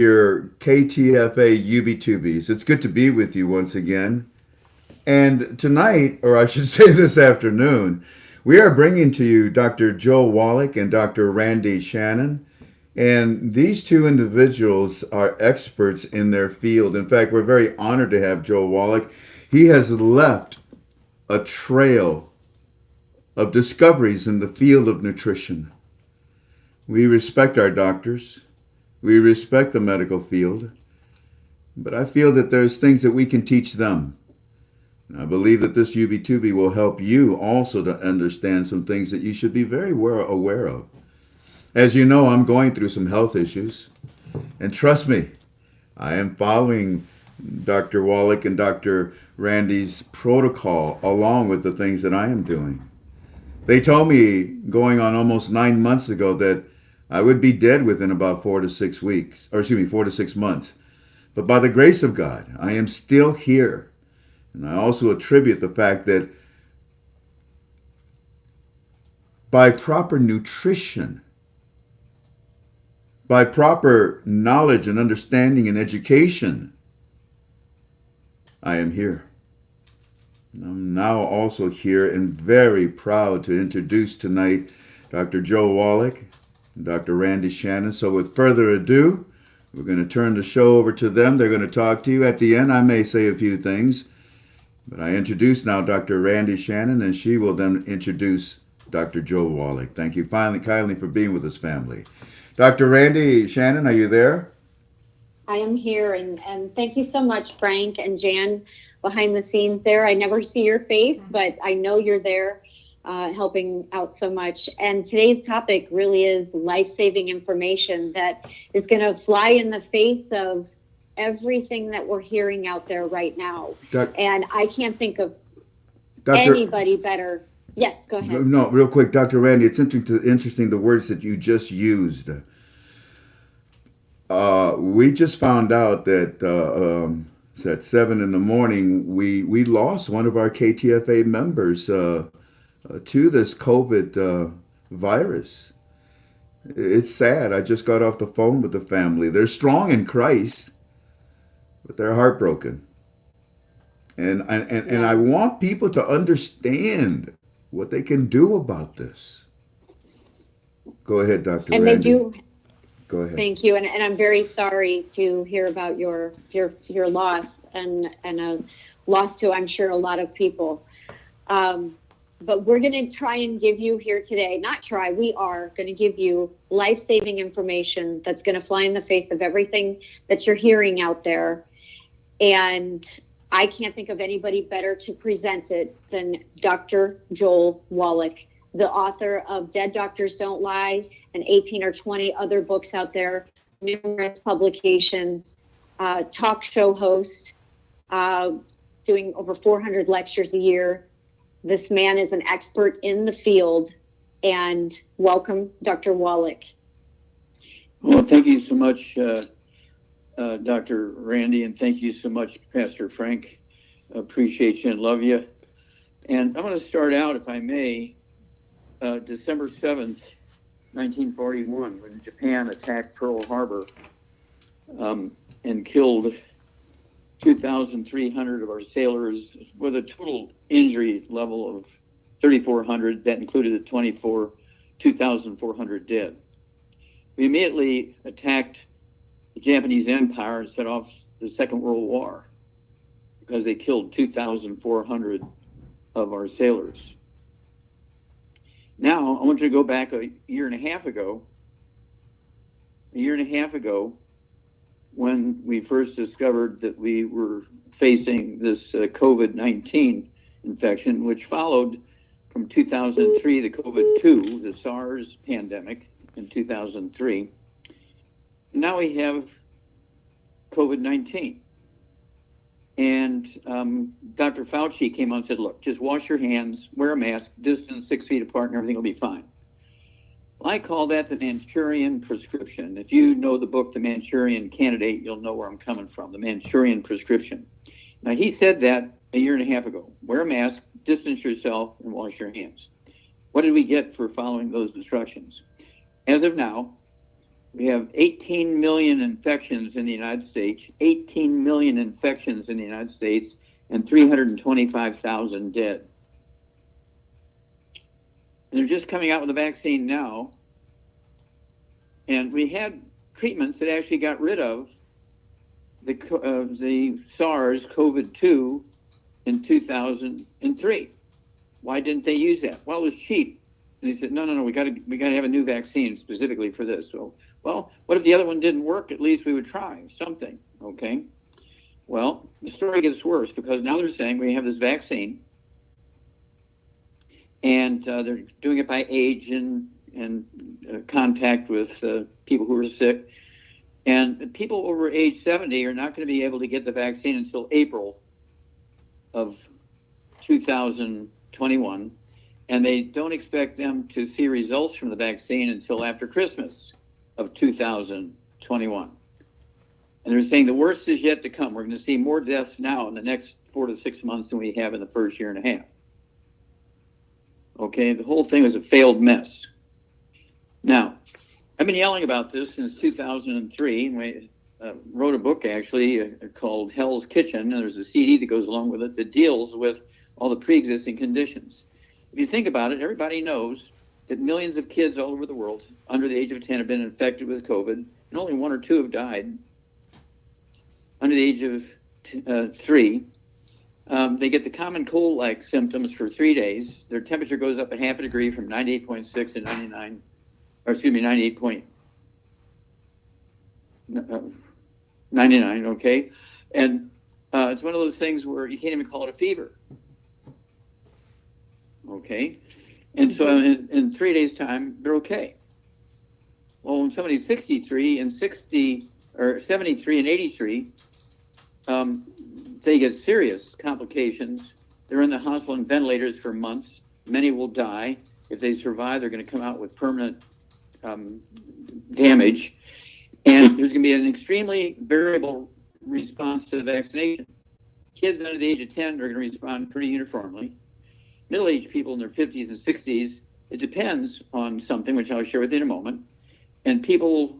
your KTFA UB2Bs. It's good to be with you once again. And tonight, or I should say this afternoon, we are bringing to you Dr. Joel Wallach and Dr. Randy Shannon. And these two individuals are experts in their field. In fact, we're very honored to have Joel Wallach. He has left a trail of discoveries in the field of nutrition. We respect our doctors. We respect the medical field. But I feel that there's things that we can teach them. And I believe that this UB2B will help you also to understand some things that you should be very aware of. As you know, I'm going through some health issues. And trust me, I am following Dr. Wallach and Dr. Randy's protocol along with the things that I am doing. They told me going on almost 9 months ago that I would be dead within about 4 to 6 weeks, or excuse me, 4 to 6 months. But by the grace of God, I am still here. And I also attribute the fact that by proper nutrition, by proper knowledge and understanding and education, I am here. I'm now also here and very proud to introduce tonight Dr. Joe Wallach and Dr. Randy Shannon. So with further ado, we're going to turn the show over to them. They're going to talk to you. At the end, I may say a few things, but I introduce now Dr. Randy Shannon, and she will then introduce Dr. Joe Wallach. Thank you kindly for being with us, family. Dr. Randy Shannon, are you there? I am here, and thank you so much, Frank and Jan, behind the scenes there. I never see your face, but I know you're there helping out so much. And today's topic really is life-saving information that is going to fly in the face of everything that we're hearing out there right now. And I can't think of anybody better. Yes, go ahead. No, real quick, Dr. Randy, it's interesting the words that you just used. We just found out that it's at 7 in the morning, we lost one of our KTFA members to this COVID virus. It's sad. I just got off the phone with the family. They're strong in Christ, but they're heartbroken. And I want people to understand what they can do about this. Go ahead, Dr. And Randy. they do. Go ahead. Thank you, and I'm very sorry to hear about your loss and a loss to, I'm sure, a lot of people. But we're going to try and give you here today, not try, we are going to give you life-saving information that's going to fly in the face of everything that you're hearing out there. And I can't think of anybody better to present it than Dr. Joel Wallach, the author of Dead Doctors Don't Lie and 18 or 20 other books out there, numerous publications, talk show host, doing over 400 lectures a year. This man is an expert in the field. And welcome, Dr. Wallach. Well, thank you so much, Dr. Randy, and thank you so much, Pastor Frank. Appreciate you and love you. And I'm going to start out, if I may, December 7th, 1941, when Japan attacked Pearl Harbor and killed 2,300 of our sailors with a total injury level of 3,400. That included the 2,400 dead. We immediately attacked the Japanese Empire and set off the Second World War because they killed 2,400 of our sailors. Now, I want you to go back a year and a half ago, when we first discovered that we were facing this COVID-19 infection, which followed from 2003, the COVID-2, the SARS pandemic in 2003. Now we have COVID-19. And Dr. Fauci came on and said, look, just wash your hands, wear a mask, distance 6 feet apart, and everything will be fine. Well, I call that the Manchurian prescription. If you know the book, The Manchurian Candidate, you'll know where I'm coming from, the Manchurian prescription. Now, he said that a year and a half ago. Wear a mask, distance yourself, and wash your hands. What did we get for following those instructions? As of now, We have 18 million infections in the United States, 18 million infections in the United States, and 325,000 dead. And they're just coming out with a vaccine now. And we had treatments that actually got rid of the SARS CoV-2 in 2003. Why didn't they use that? Well, it was cheap. And they said, no, we got to have a new vaccine specifically for this. So, well, what if the other one didn't work? At least we would try something, okay? Well, the story gets worse because now they're saying we have this vaccine, and they're doing it by age and contact with people who are sick. And people over age 70 are not going to be able to get the vaccine until April of 2021. And they don't expect them to see results from the vaccine until after Christmas of 2021. And they're saying the worst is yet to come. We're going to see more deaths now in the next 4 to 6 months than we have in the first year and a half. Okay, the whole thing was a failed mess. Now, I've been yelling about this since 2003, and we wrote a book actually called Hell's Kitchen, and there's a CD that goes along with it that deals with all the pre-existing conditions. If you think about it, everybody knows that millions of kids all over the world under the age of 10 have been infected with COVID, and only 1 or 2 have died. Under the age of 3, they get the common cold-like symptoms for 3 days. Their temperature goes up a half a degree from 98.6 to 98.99, okay? And it's one of those things where you can't even call it a fever, okay? And so in 3 days' time, they're okay. Well, when somebody's 63 and 60, or 73 and 83, they get serious complications. They're in the hospital on ventilators for months. Many will die. If they survive, they're going to come out with permanent damage. And there's going to be an extremely variable response to the vaccination. Kids under the age of 10 are going to respond pretty uniformly. Middle-aged people in their 50s and 60s, it depends on something, which I'll share with you in a moment. And people,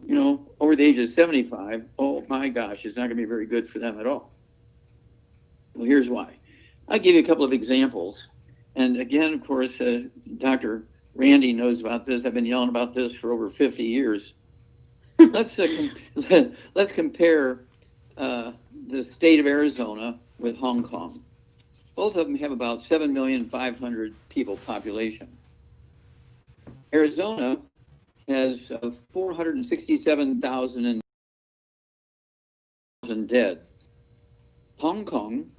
over the age of 75, oh my gosh, it's not going to be very good for them at all. Well, here's why. I'll give you a couple of examples. And again, of course, Dr. Randy knows about this. I've been yelling about this for over 50 years. Let's compare the state of Arizona with Hong Kong. Both of them have about 7,500,000 people population. Arizona has 467,000 dead. Hong Kong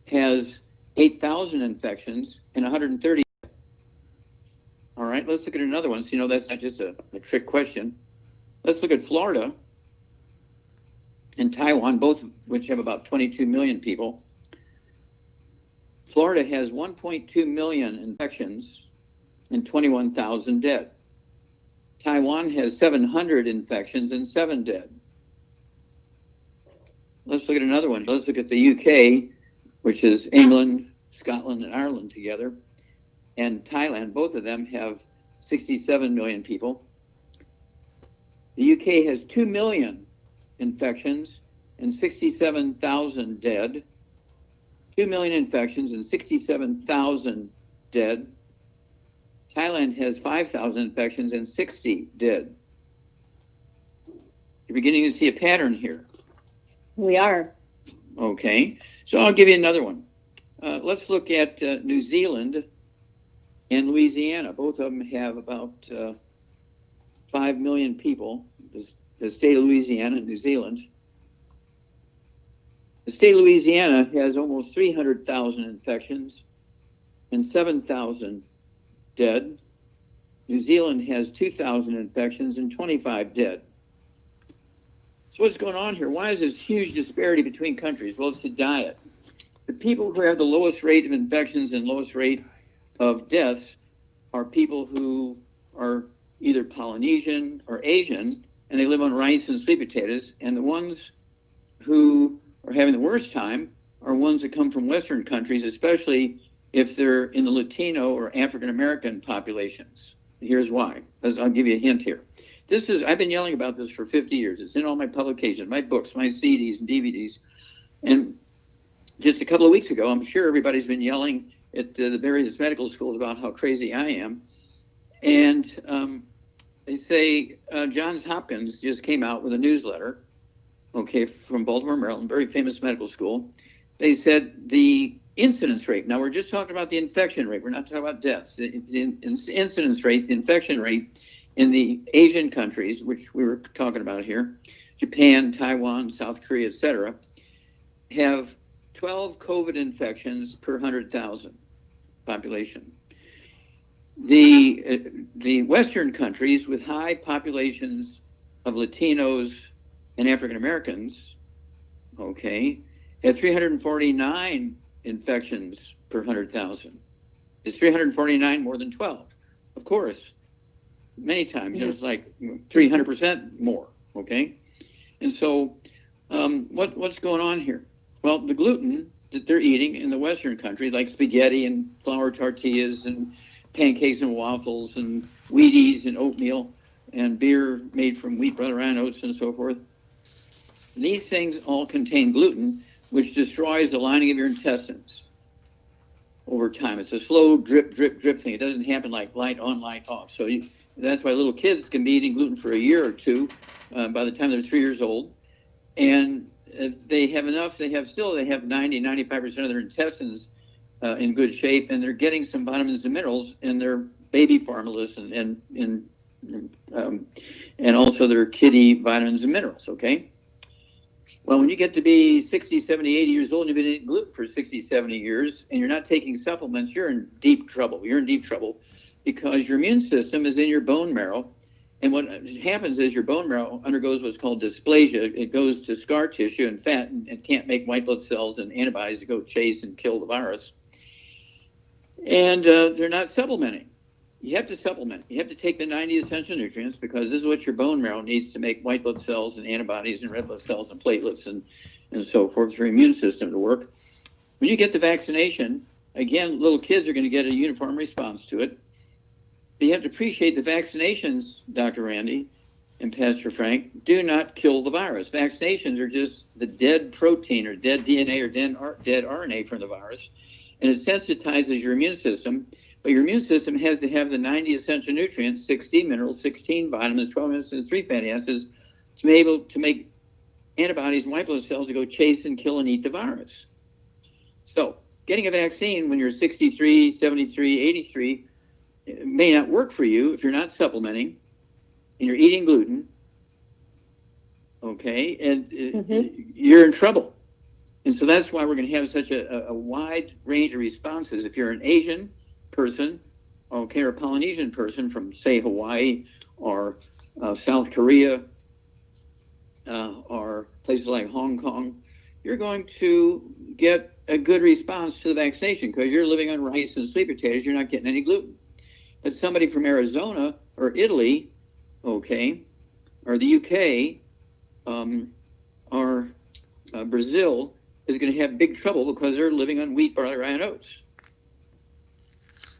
has 8,000 infections and 130. All right, let's look at another one. So that's not just a trick question. Let's look at Florida and Taiwan, both of which have about 22 million people. Florida has 1.2 million infections and 21,000 dead. Taiwan has 700 infections and 7 dead. Let's look at another one. Let's look at the UK, which is England, Scotland, and Ireland together, and Thailand. Both of them have 67 million people. The UK has 2 million infections and 67,000 dead. 2 million infections and 67,000 dead. Thailand has 5,000 infections and 60 dead. You're beginning to see a pattern here. We are. Okay, so I'll give you another one. Let's look at New Zealand and Louisiana. Both of them have about 5 million people, the state of Louisiana and New Zealand. The state of Louisiana has almost 300,000 infections and 7,000 dead. New Zealand has 2,000 infections and 25 dead. So what's going on here? Why is this huge disparity between countries? Well, it's the diet. The people who have the lowest rate of infections and lowest rate of deaths are people who are either Polynesian or Asian, and they live on rice and sweet potatoes. And the ones who are having the worst time are ones that come from Western countries, especially if they're in the Latino or African American populations. Here's why. I'll give you a hint here. I've been yelling about this for 50 years. It's in all my publications, my books, my CDs and DVDs. And just a couple of weeks ago, I'm sure everybody's been yelling at the various medical schools about how crazy I am. And they say Johns Hopkins just came out with a newsletter, okay, from Baltimore, Maryland, very famous medical school. They said the incidence rate, now we're just talking about the infection rate, we're not talking about deaths. The incidence rate, the infection rate in the Asian countries, which we were talking about here, Japan, Taiwan, South Korea, etc., have 12 COVID infections per 100,000 population. The Western countries with high populations of Latinos and African Americans, okay, have 349 infections per 100,000. Is 349 more than 12? Of course, many times. It's like 300% more, okay? And so what's going on here? Well, the gluten that they're eating in the Western countries, like spaghetti and flour tortillas and pancakes and waffles and Wheaties and oatmeal and beer made from wheat, brother, iron, oats, and so forth, these things all contain gluten, which destroys the lining of your intestines over time. It's a slow drip, drip, drip thing. It doesn't happen like light on, light off. So that's why little kids can be eating gluten for a year or two by the time they're 3 years old. And they have enough, they have 90, 95% of their intestines in good shape, and they're getting some vitamins and minerals in their baby formulas and also their kiddie vitamins and minerals, okay? Well, when you get to be 60, 70, 80 years old, and you've been eating gluten for 60, 70 years, and you're not taking supplements, you're in deep trouble. You're in deep trouble because your immune system is in your bone marrow. And what happens is your bone marrow undergoes what's called dysplasia. It goes to scar tissue and fat and can't make white blood cells and antibodies to go chase and kill the virus. And they're not supplementing. You have to supplement. You have to take the 90 essential nutrients because this is what your bone marrow needs to make white blood cells and antibodies and red blood cells and platelets and so forth for your immune system to work. When you get the vaccination, again, little kids are going to get a uniform response to it. But you have to appreciate the vaccinations, Dr. Randy and Pastor Frank, do not kill the virus. Vaccinations are just the dead protein or dead DNA or dead RNA from the virus, and it sensitizes your immune system. But your immune system has to have the 90 essential nutrients, 16 minerals, 16 vitamins, 12 minerals, and 3 fatty acids to be able to make antibodies and white blood cells to go chase and kill and eat the virus. So getting a vaccine when you're 63, 73, 83, it may not work for you if you're not supplementing and you're eating gluten, okay, and you're in trouble. And so that's why we're going to have such a wide range of responses. If you're an Asian person, okay, or a Polynesian person from, say, Hawaii or South Korea or places like Hong Kong, you're going to get a good response to the vaccination because you're living on rice and sweet potatoes. You're not getting any gluten. But somebody from Arizona or Italy, okay, or the UK or Brazil is going to have big trouble because they're living on wheat, barley, rye, and oats.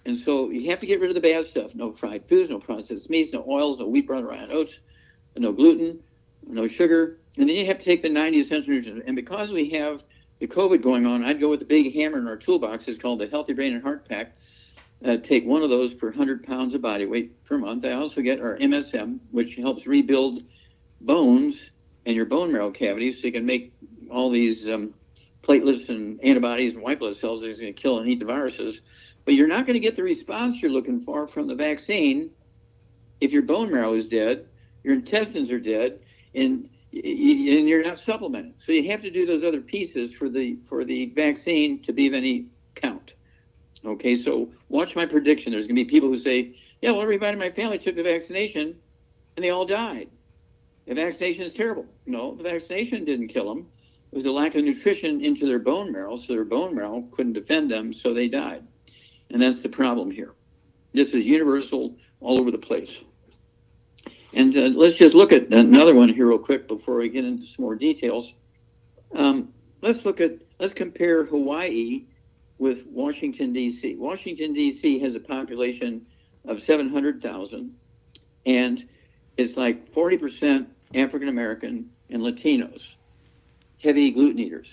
And so you have to get rid of the bad stuff. No fried foods, no processed meats, no oils, no wheat, barley, rye, and oats, no gluten, no sugar. And then you have to take the 90 essential nutrients. And because we have the COVID going on, I'd go with the big hammer in our toolbox. It's called the Healthy Brain and Heart Pack. Take one of those per 100 pounds of body weight per month. I also get our MSM, which helps rebuild bones and your bone marrow cavities so you can make all these platelets and antibodies and white blood cells that are going to kill and eat the viruses. But you're not going to get the response you're looking for from the vaccine if your bone marrow is dead, your intestines are dead, and you're not supplementing. So you have to do those other pieces for the vaccine to be of any count. Okay, so watch my prediction. There's going to be people who say, yeah, well, everybody in my family took the vaccination and they all died. The vaccination is terrible. No, the vaccination didn't kill them. It was the lack of nutrition into their bone marrow, so their bone marrow couldn't defend them, so they died. And that's the problem here. This is universal all over the place. And let's just look at another one here real quick before we get into some more details. Let's compare Hawaii with Washington, D.C. Washington, D.C. has a population of 700,000, and it's like 40% African American and Latinos, heavy gluten eaters.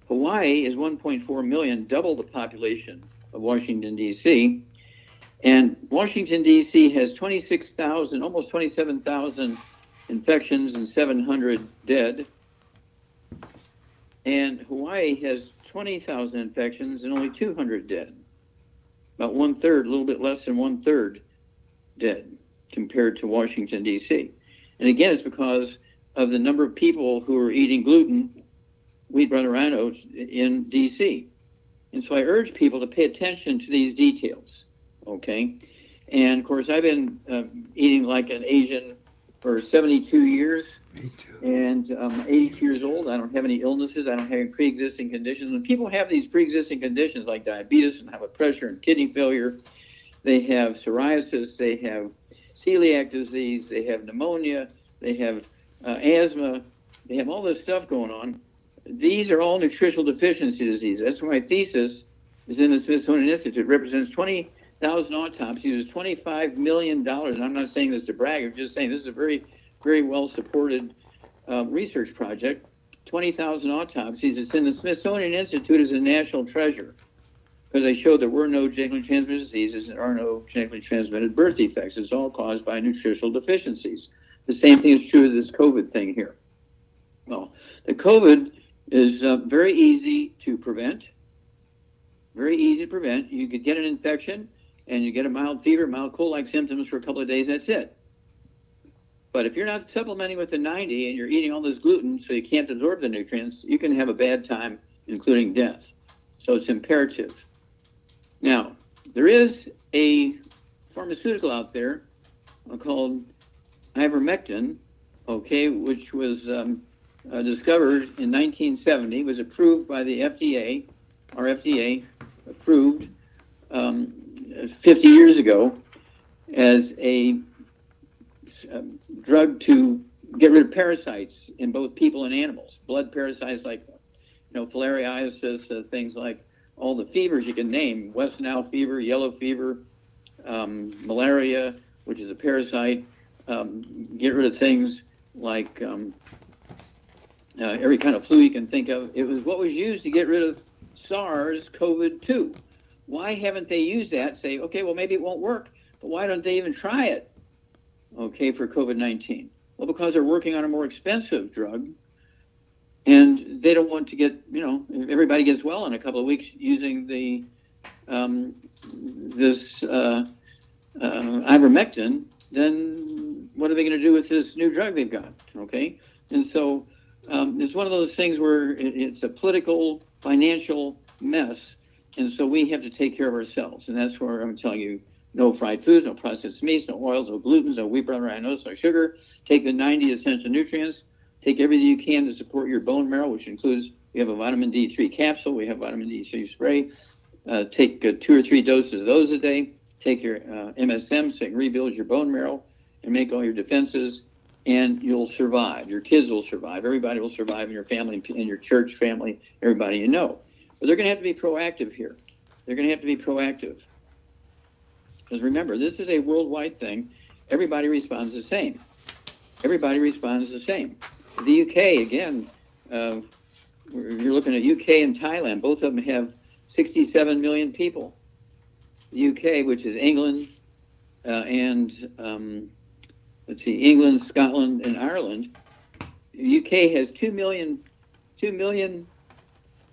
Hawaii is 1.4 million, double the population of Washington, D.C. And Washington, D.C. has 26,000, almost 27,000 infections and 700 dead. And Hawaii has 20,000 infections and only 200 dead. About 1/3, a little bit less than 1/3 dead compared to Washington, D.C. And again, it's because of the number of people who are eating gluten, wheat, brown, and rye oats in D.C. And so I urge people to pay attention to these details, okay? And of course, I've been eating like an Asian for 72 years. Me too. And I'm 82 years old. I don't have any illnesses. I don't have any pre-existing conditions. When people have these pre-existing conditions like diabetes and high blood pressure and kidney failure, they have psoriasis, they have celiac disease, they have pneumonia, they have asthma, they have all this stuff going on. These are all nutritional deficiency diseases. That's why my thesis is in the Smithsonian Institute. It represents 20,000 autopsies. It's $25 million. And I'm not saying this to brag. I'm just saying this is a very, very well-supported research project. 20,000 autopsies. It's in the Smithsonian Institute as a national treasure because they showed there were no genetically transmitted diseases and there are no genetically transmitted birth defects. It's all caused by nutritional deficiencies. The same thing is true of this COVID thing here. Well, the COVID is very easy to prevent. Very easy to prevent. You could get an infection and you get a mild fever, mild cold-like symptoms for a couple of days, that's it. But if you're not supplementing with the 90 and you're eating all this gluten so you can't absorb the nutrients, you can have a bad time, including death. So it's imperative. Now, there is a pharmaceutical out there called ivermectin, okay, which was discovered in 1970, was approved by the FDA. Our FDA approved 50 years ago as a drug to get rid of parasites in both people and animals. Blood parasites like, filariasis, things like all the fevers you can name, West Nile fever, yellow fever, malaria, which is a parasite. Get rid of things like every kind of flu you can think of. It was what was used to get rid of SARS-CoV-2. Why haven't they used that? Say, okay, well, maybe it won't work, but why don't they even try it, okay, for COVID-19? Well, because they're working on a more expensive drug, and they don't want to get, if everybody gets well in a couple of weeks using the this ivermectin, then what are they going to do with this new drug they've got, okay? And so it's one of those things where it's a political, financial mess, and so we have to take care of ourselves. And that's where I'm telling you, no fried foods, no processed meats, no oils, no glutens, no wheat, brown, rye oats, no sugar. Take the 90 essential nutrients. Take everything you can to support your bone marrow, which includes, we have a vitamin D3 capsule, we have vitamin D3 spray. Take 2 or 3 doses of those a day. Take your MSM so you can rebuild your bone marrow and make all your defenses, and you'll survive. Your kids will survive. Everybody will survive in your family, in your church family, everybody you know. But they're going to have to be proactive here. They're going to have to be proactive. Because remember, this is a worldwide thing. Everybody responds the same. Everybody responds the same. The UK, again, you're looking at UK and Thailand. Both of them have 67 million people. The UK, which is England and, England, Scotland, and Ireland. The UK has 2 million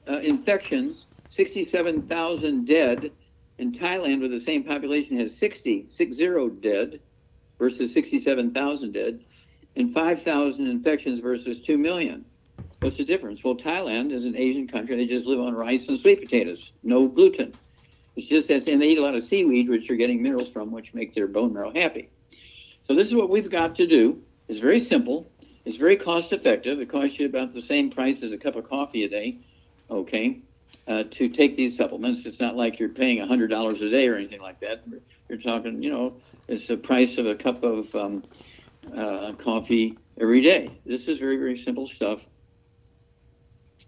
infections, 67,000 dead, and Thailand, with the same population, has 60 dead versus 67,000 dead, and 5,000 infections versus 2 million. What's the difference? Well, Thailand is an Asian country. They just live on rice and sweet potatoes, no gluten. It's just that, and they eat a lot of seaweed, which they're getting minerals from, which make their bone marrow happy. So this is what we've got to do. It's very simple. It's very cost effective. It costs you about the same price as a cup of coffee a day, okay, to take these supplements. It's not like you're paying $100 a day or anything like that. You're talking, it's the price of a cup of coffee every day. This is very, very simple stuff,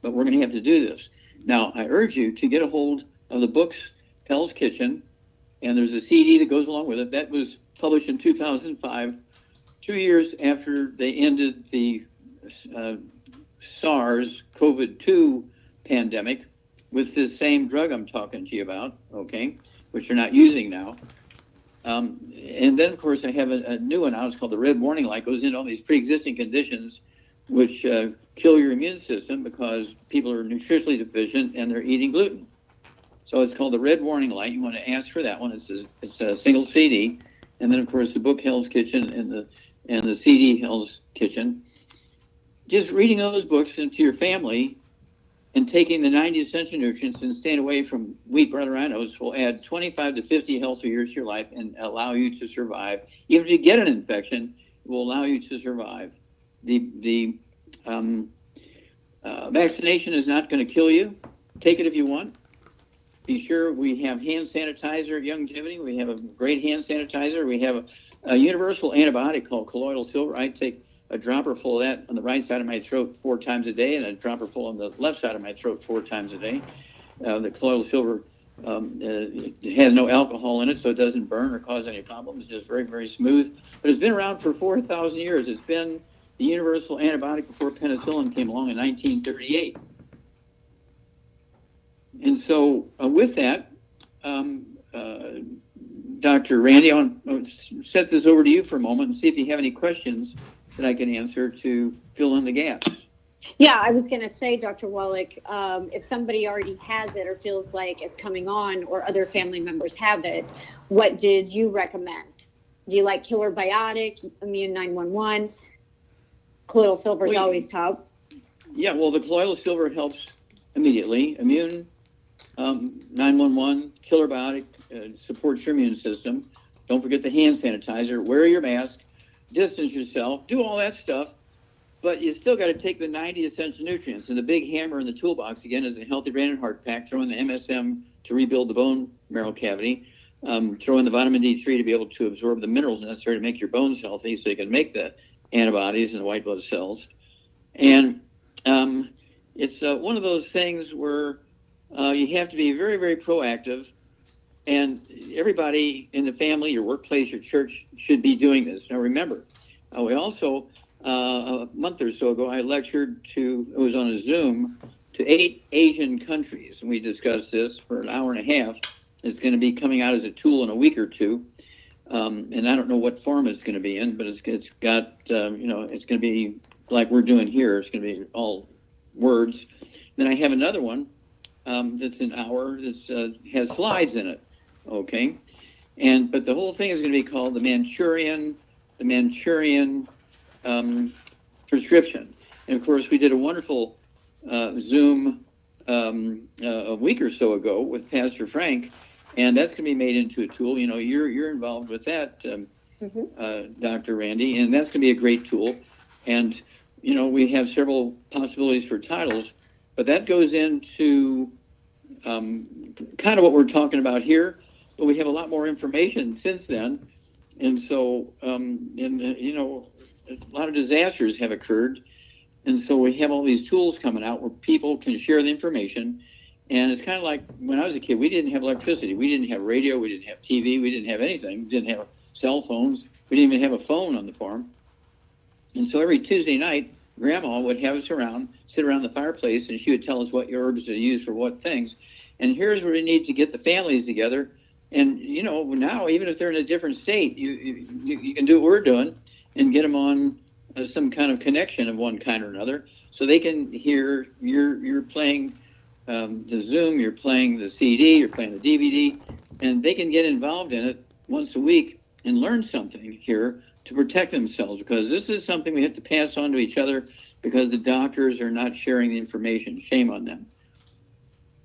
but we're going to have to do this. Now, I urge you to get a hold of the books, Hell's Kitchen, and there's a CD that goes along with it. That was published in 2005 2 years after they ended the SARS COVID-2 pandemic with this same drug I'm talking to you about, okay, which they're not using now. And then, of course, I have a new one out. It's called the red warning light. Goes into all these pre-existing conditions which kill your immune system because people are nutritionally deficient and they're eating gluten. So it's called the red warning light. You want to ask for that one. It's a single CD. And then, of course, the book Hell's Kitchen and the CD Hell's Kitchen. Just reading those books into your family and taking the 90 essential nutrients and staying away from wheat, bread, or oats will add 25 to 50 healthy years to your life and allow you to survive. Even if you get an infection, it will allow you to survive. The vaccination is not going to kill you. Take it if you want. Be sure we have hand sanitizer at Youngevity. We have a great hand sanitizer. We have a universal antibiotic called colloidal silver. I take a dropper full of that on the right side of my throat 4 times a day and a dropper full on the left side of my throat 4 times a day. The colloidal silver it has no alcohol in it, so it doesn't burn or cause any problems. It's just very, very smooth. But it's been around for 4,000 years. It's been the universal antibiotic before penicillin came along in 1938. And so with that, Dr. Randy, I want to set this over to you for a moment and see if you have any questions that I can answer to fill in the gaps. Yeah, I was going to say, Dr. Wallach, if somebody already has it or feels like it's coming on or other family members have it, what did you recommend? Do you like Killer Biotic, Immune 911? Colloidal silver is always top. Yeah, well, the colloidal silver helps immediately. Immune 911, Killer Biotic supports your immune system. Don't forget the hand sanitizer. Wear your mask. Distance yourself. Do all that stuff. But you still got to take the 90 essential nutrients. And the big hammer in the toolbox, again, is a healthy brain and heart pack. Throw in the MSM to rebuild the bone marrow cavity. Throw in the vitamin D3 to be able to absorb the minerals necessary to make your bones healthy so you can make the antibodies and the white blood cells. And it's one of those things where you have to be very, very proactive. And everybody in the family, your workplace, your church should be doing this. Now, remember, we also, a month or so ago, I lectured it was on a Zoom, to 8 Asian countries. And we discussed this for an hour and a half. It's going to be coming out as a tool in a week or two. And I don't know what form it's going to be in, but it's got, it's going to be like we're doing here. It's going to be all words. Then I have another one that's an hour that has slides in it. Okay. But the whole thing is going to be called the Manchurian prescription. And of course, we did a wonderful Zoom a week or so ago with Pastor Frank, and that's going to be made into a tool. You know, you're involved with that, Dr. Randy, and that's going to be a great tool. And you know, we have several possibilities for titles, but that goes into kind of what we're talking about here. But we have a lot more information since then, and so you know, a lot of disasters have occurred. And so we have all these tools coming out where people can share the information. And it's kind of like when I was a kid, we didn't have electricity. We didn't have radio. We didn't have TV. We didn't have anything. We didn't have cell phones. We didn't even have a phone on the farm. And so every Tuesday night, Grandma would have us around, sit around the fireplace, and she would tell us what herbs to use for what things. And here's where we need to get the families together. And, you know, now, even if they're in a different state, you can do what we're doing and get them on some kind of connection of one kind or another, so they can hear you're playing the Zoom, you're playing the CD, you're playing the DVD, and they can get involved in it once a week and learn something here to protect themselves, because this is something we have to pass on to each other because the doctors are not sharing the information. Shame on them.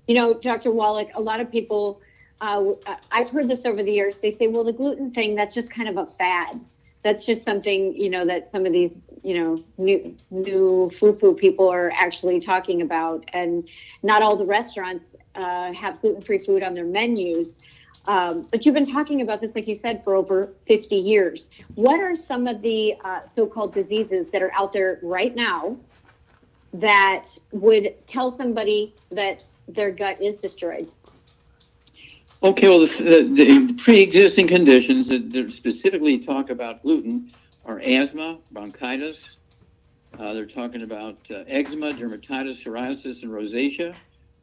You know, Dr. Wallach, a lot of people, I've heard this over the years, they say, well, the gluten thing, that's just kind of a fad. That's just something, you know, that some of these, you know, new foo-foo people are actually talking about. And not all the restaurants have gluten-free food on their menus. But you've been talking about this, like you said, for over 50 years. What are some of the so-called diseases that are out there right now that would tell somebody that their gut is destroyed? Okay, well, the pre-existing conditions that specifically talk about gluten are asthma, bronchitis. They're talking about eczema, dermatitis, psoriasis, and rosacea.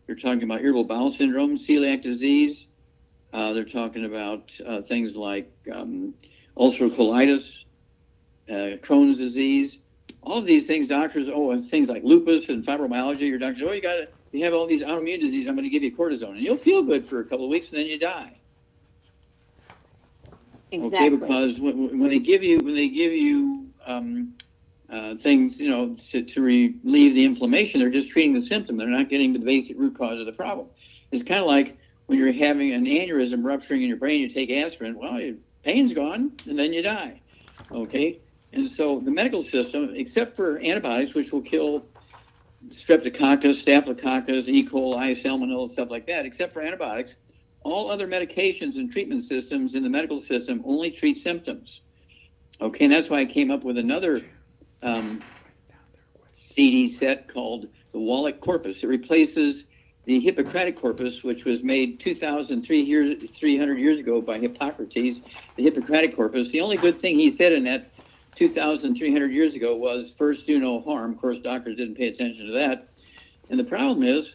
They're talking about irritable bowel syndrome, celiac disease. They're talking about things like ulcerative colitis, Crohn's disease. All of these things, doctors, and things like lupus and fibromyalgia. Your doctors, you have all these autoimmune diseases. I'm going to give you cortisone, and you'll feel good for a couple of weeks, and then you die. Exactly. Okay, because when they give you things, to relieve the inflammation, they're just treating the symptom. They're not getting to the basic root cause of the problem. It's kind of like when you're having an aneurysm rupturing in your brain, you take aspirin. Well, your pain's gone, and then you die. Okay, and so the medical system, except for antibiotics, which will kill streptococcus, staphylococcus, E. coli, salmonella, stuff like that, except for antibiotics, all other medications and treatment systems in the medical system only treat symptoms. Okay, and that's why I came up with another CD set called the Wallach Corpus. It replaces the Hippocratic Corpus, which was made 300 years ago by Hippocrates, the Hippocratic Corpus. The only good thing he said in that 2,300 years ago was first do no harm. Of course, doctors didn't pay attention to that. And the problem is,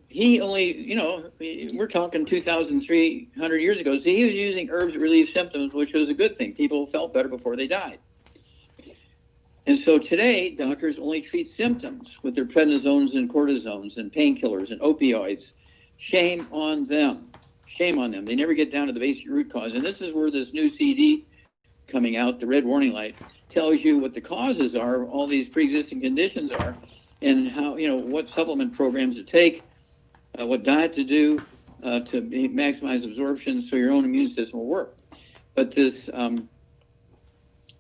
he only, we're talking 2,300 years ago. So he was using herbs to relieve symptoms, which was a good thing. People felt better before they died. And so today, doctors only treat symptoms with their prednisones and cortisones and painkillers and opioids. Shame on them. Shame on them. They never get down to the basic root cause. And this is where this new CD coming out, the red warning light, tells you what the causes are, all these pre-existing conditions are, and how, what supplement programs to take, what diet to do to maximize absorption so your own immune system will work. But this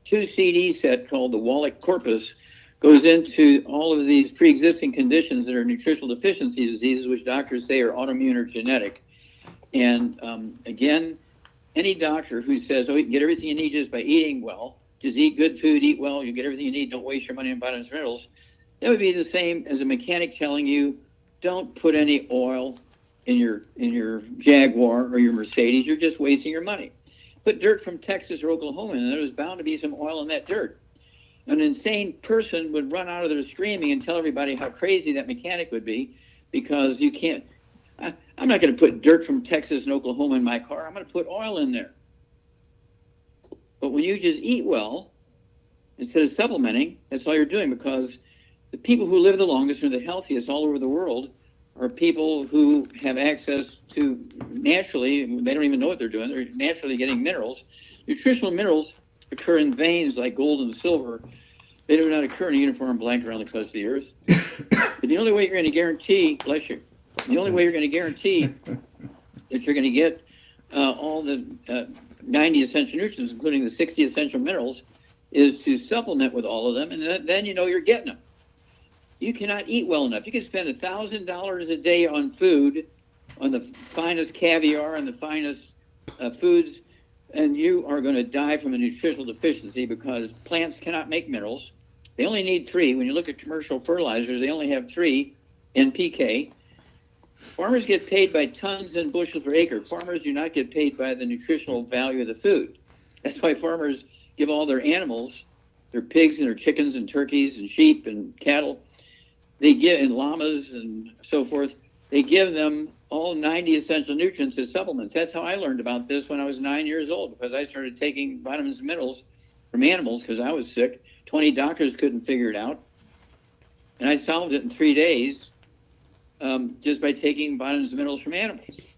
2 CD set called the Wallach Corpus goes into all of these pre-existing conditions that are nutritional deficiency diseases, which doctors say are autoimmune or genetic. And again, any doctor who says, you can get everything you need just by eating well, just eat good food, eat well, you get everything you need, don't waste your money on vitamins and minerals, that would be the same as a mechanic telling you, don't put any oil in your Jaguar or your Mercedes, you're just wasting your money. Put dirt from Texas or Oklahoma in, and there's bound to be some oil in that dirt. An insane person would run out of there screaming and tell everybody how crazy that mechanic would be, because you can't, I'm not going to put dirt from Texas and Oklahoma in my car. I'm going to put oil in there. But when you just eat well, instead of supplementing, that's all you're doing, because the people who live the longest and are the healthiest all over the world are people who have access to naturally, they don't even know what they're doing, they're naturally getting minerals. Nutritional minerals occur in veins like gold and silver. They do not occur in a uniform blanket around the crust of the earth. But the only way you're going to guarantee, bless you, the only way you're going to guarantee that you're going to get all the 90 essential nutrients, including the 60 essential minerals, is to supplement with all of them, and then you're getting them. You cannot eat well enough. You can spend $1,000 a day on food, on the finest caviar and the finest foods, and you are going to die from a nutritional deficiency, because plants cannot make minerals. They only need 3. When you look at commercial fertilizers, they only have 3 NPK. Farmers get paid by tons and bushels per acre. Farmers do not get paid by the nutritional value of the food. That's why farmers give all their animals, their pigs and their chickens and turkeys and sheep and cattle, and llamas and so forth, they give them all 90 essential nutrients as supplements. That's how I learned about this when I was 9 years old, because I started taking vitamins and minerals from animals because I was sick. 20 doctors couldn't figure it out. And I solved it in 3 days just by taking vitamins and minerals from animals.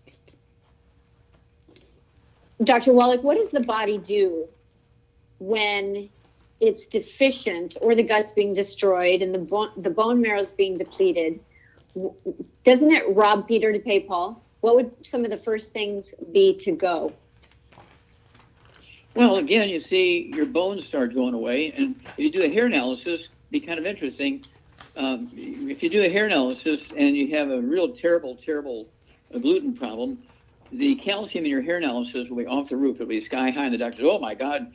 Dr. Wallach, what does the body do when it's deficient, or the gut's being destroyed and the bone marrow is being depleted? Doesn't it rob Peter to pay Paul? What would some of the first things be to go? Well, again, you see your bones start going away, and if you do a hair analysis, it'd be kind of interesting. If you do a hair analysis and you have a real terrible gluten problem, the calcium in your hair analysis will be off the roof. It'll be sky high, and the doctor says, "Oh my God,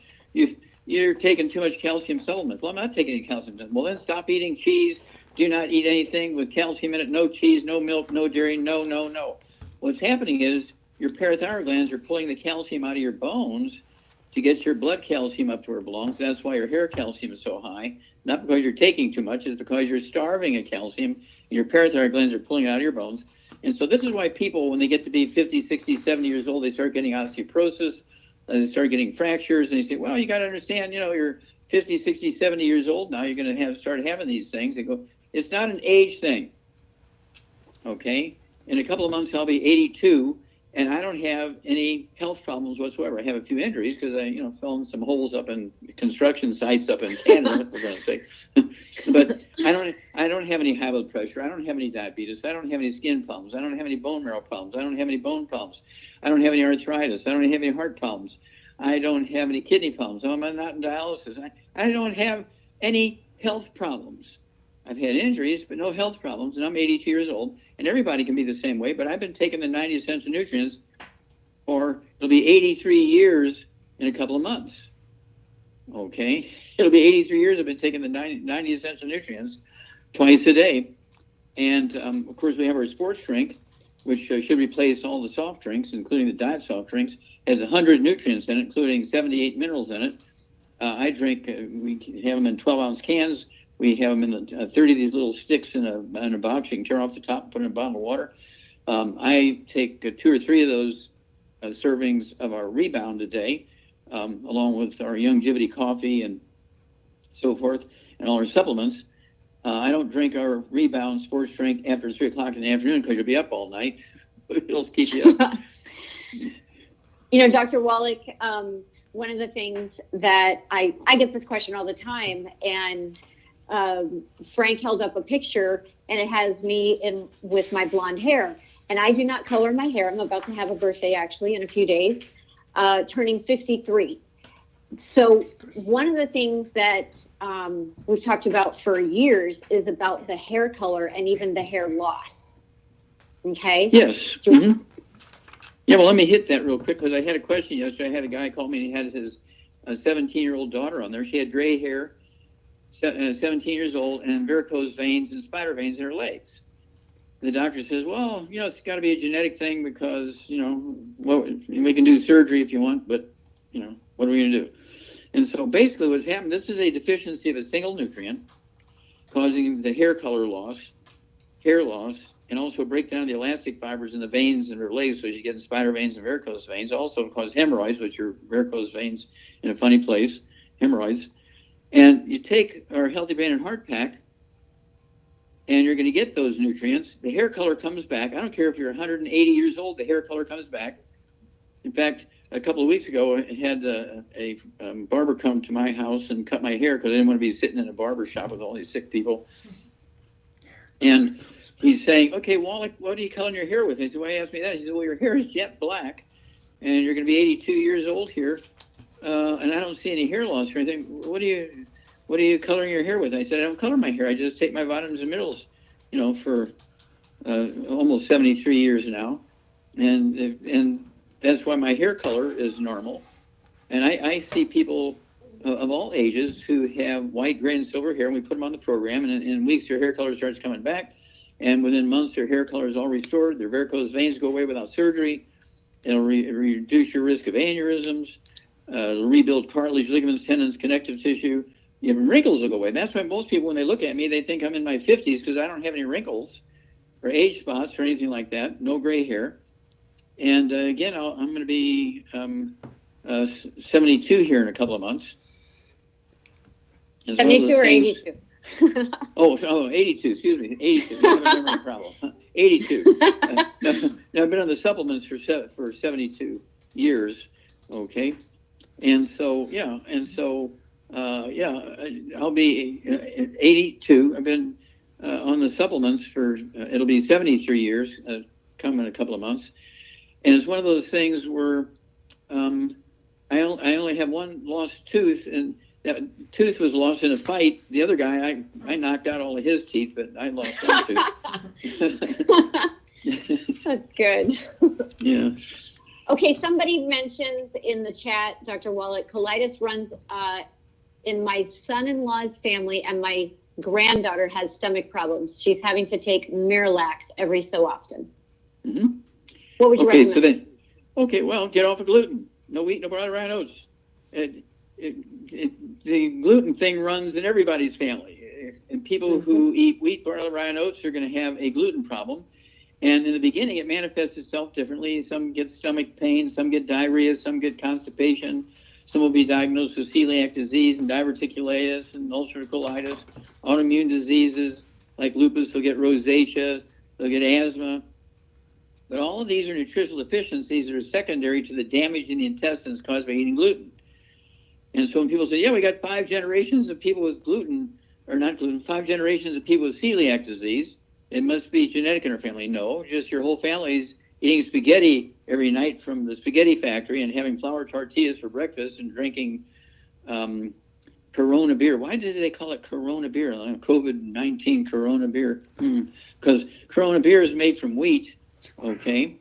you're taking too much calcium supplements." Well, I'm not taking any calcium supplements. Well, then stop eating cheese. Do not eat anything with calcium in it. No cheese, no milk, no dairy, no. What's happening is your parathyroid glands are pulling the calcium out of your bones, to get your blood calcium up to where it belongs. That's why your hair calcium is so high. Not because you're taking too much, it's because you're starving of calcium, and your parathyroid glands are pulling it out of your bones. And so this is why people, when they get to be 50, 60, 70 years old, they start getting osteoporosis, they start getting fractures, and they say, well, you got to understand, you're 50, 60, 70 years old now, you're going to start having these things. They go, it's not an age thing, okay? In a couple of months, I'll be 82, and I don't have any health problems whatsoever. I have a few injuries because I, fell in some holes up in construction sites up in Canada, for goodness sake. But I don't have any high blood pressure. I don't have any diabetes. I don't have any skin problems. I don't have any bone marrow problems. I don't have any bone problems. I don't have any arthritis. I don't have any heart problems. I don't have any kidney problems. I'm not in dialysis. I don't have any health problems. I've had injuries, but no health problems, and I'm 82 years old, and everybody can be the same way, but I've been taking the 90 essential nutrients for, it'll be 83 years in a couple of months, okay? It'll be 83 years I've been taking the 90 essential nutrients twice a day, and of course we have our sports drink, which should replace all the soft drinks, including the diet soft drinks, has 100 nutrients in it, including 78 minerals in it. I drink, we have them in 12-ounce cans. We have them in 30 of these little sticks in a box. You can tear off the top and put in a bottle of water. I take 2 or 3 of those servings of our Rebound a day, along with our Youngevity coffee and so forth, and all our supplements. I don't drink our Rebound sports drink after 3 o'clock in the afternoon because you'll be up all night. It'll keep you up. Dr. Wallach, one of the things that I get this question all the time, and Frank held up a picture, and it has me with my blonde hair, and I do not color my hair. I'm about to have a birthday actually in a few days, turning 53. So one of the things that we've talked about for years is about the hair color and even the hair loss. Okay? Yes. Mm-hmm. Yeah, well, let me hit that real quick because I had a question yesterday. I had a guy call me and he had his 17-year-old daughter on there. She had gray hair, 17 years old, and varicose veins and spider veins in her legs. The doctor says, well, it's got to be a genetic thing because, we can do surgery if you want, but, what are we going to do? And so basically what's happened, this is a deficiency of a single nutrient causing the hair color loss, hair loss, and also break down the elastic fibers in the veins in her legs, so she's getting spider veins and varicose veins. Also cause hemorrhoids, which are varicose veins in a funny place, hemorrhoids. And you take our Healthy Brain and Heart Pack, and you're going to get those nutrients. The hair color comes back. I don't care if you're 180 years old, the hair color comes back. In fact, a couple of weeks ago, I had a barber come to my house and cut my hair because I didn't want to be sitting in a barber shop with all these sick people. And he's saying, okay, Wallach, what are you coloring your hair with? I said, why you asked me that? He said, well, your hair is jet black, and you're going to be 82 years old here, and I don't see any hair loss or anything. What are you coloring your hair with? I said, I don't color my hair. I just take my vitamins and minerals, for almost 73 years now, and that's why my hair color is normal. And I see people of all ages who have white, gray, and silver hair, and we put them on the program, and in weeks their hair color starts coming back, and within months their hair color is all restored. Their varicose veins go away without surgery. It'll reduce your risk of aneurysms. It'll rebuild cartilage, ligaments, tendons, connective tissue. Even wrinkles will go away. That's why most people, when they look at me, they think I'm in my 50s because I don't have any wrinkles or age spots or anything like that. No gray hair. And again, I'm going to be 72 here in a couple of months. 72 or 82? 82, excuse me, 82. I have a memory problem. 82. Now, I've been on the supplements for 72 years, okay? And so, I'll be 82. I've been on the supplements for, it'll be 73 years, come in a couple of months. And it's one of those things where I only have one lost tooth, and that tooth was lost in a fight. The other guy, I knocked out all of his teeth, but I lost one tooth. That's good. Yeah. Okay, somebody mentions in the chat, Dr. Wallach, colitis runs in my son-in-law's family, and my granddaughter has stomach problems. She's having to take Miralax every so often. Mm-hmm. What would you recommend? Well, get off of gluten. No wheat, no brown oats. the gluten thing runs in everybody's family. And people who eat wheat, barley, rye, and oats are going to have a gluten problem. And in the beginning, it manifests itself differently. Some get stomach pain, some get diarrhea, some get constipation. Some will be diagnosed with celiac disease and diverticulitis and ulcerative colitis, autoimmune diseases like lupus. They'll get rosacea, they'll get asthma. But all of these are nutritional deficiencies that are secondary to the damage in the intestines caused by eating gluten. And so when people say, yeah, we got 5 generations of people with gluten, or not gluten, 5 generations of people with celiac disease, it must be genetic in our family. No, just your whole family's eating spaghetti every night from the spaghetti factory and having flour tortillas for breakfast and drinking Corona beer. Why did they call it Corona beer? COVID-19 Corona beer. Because Corona beer is made from wheat, okay,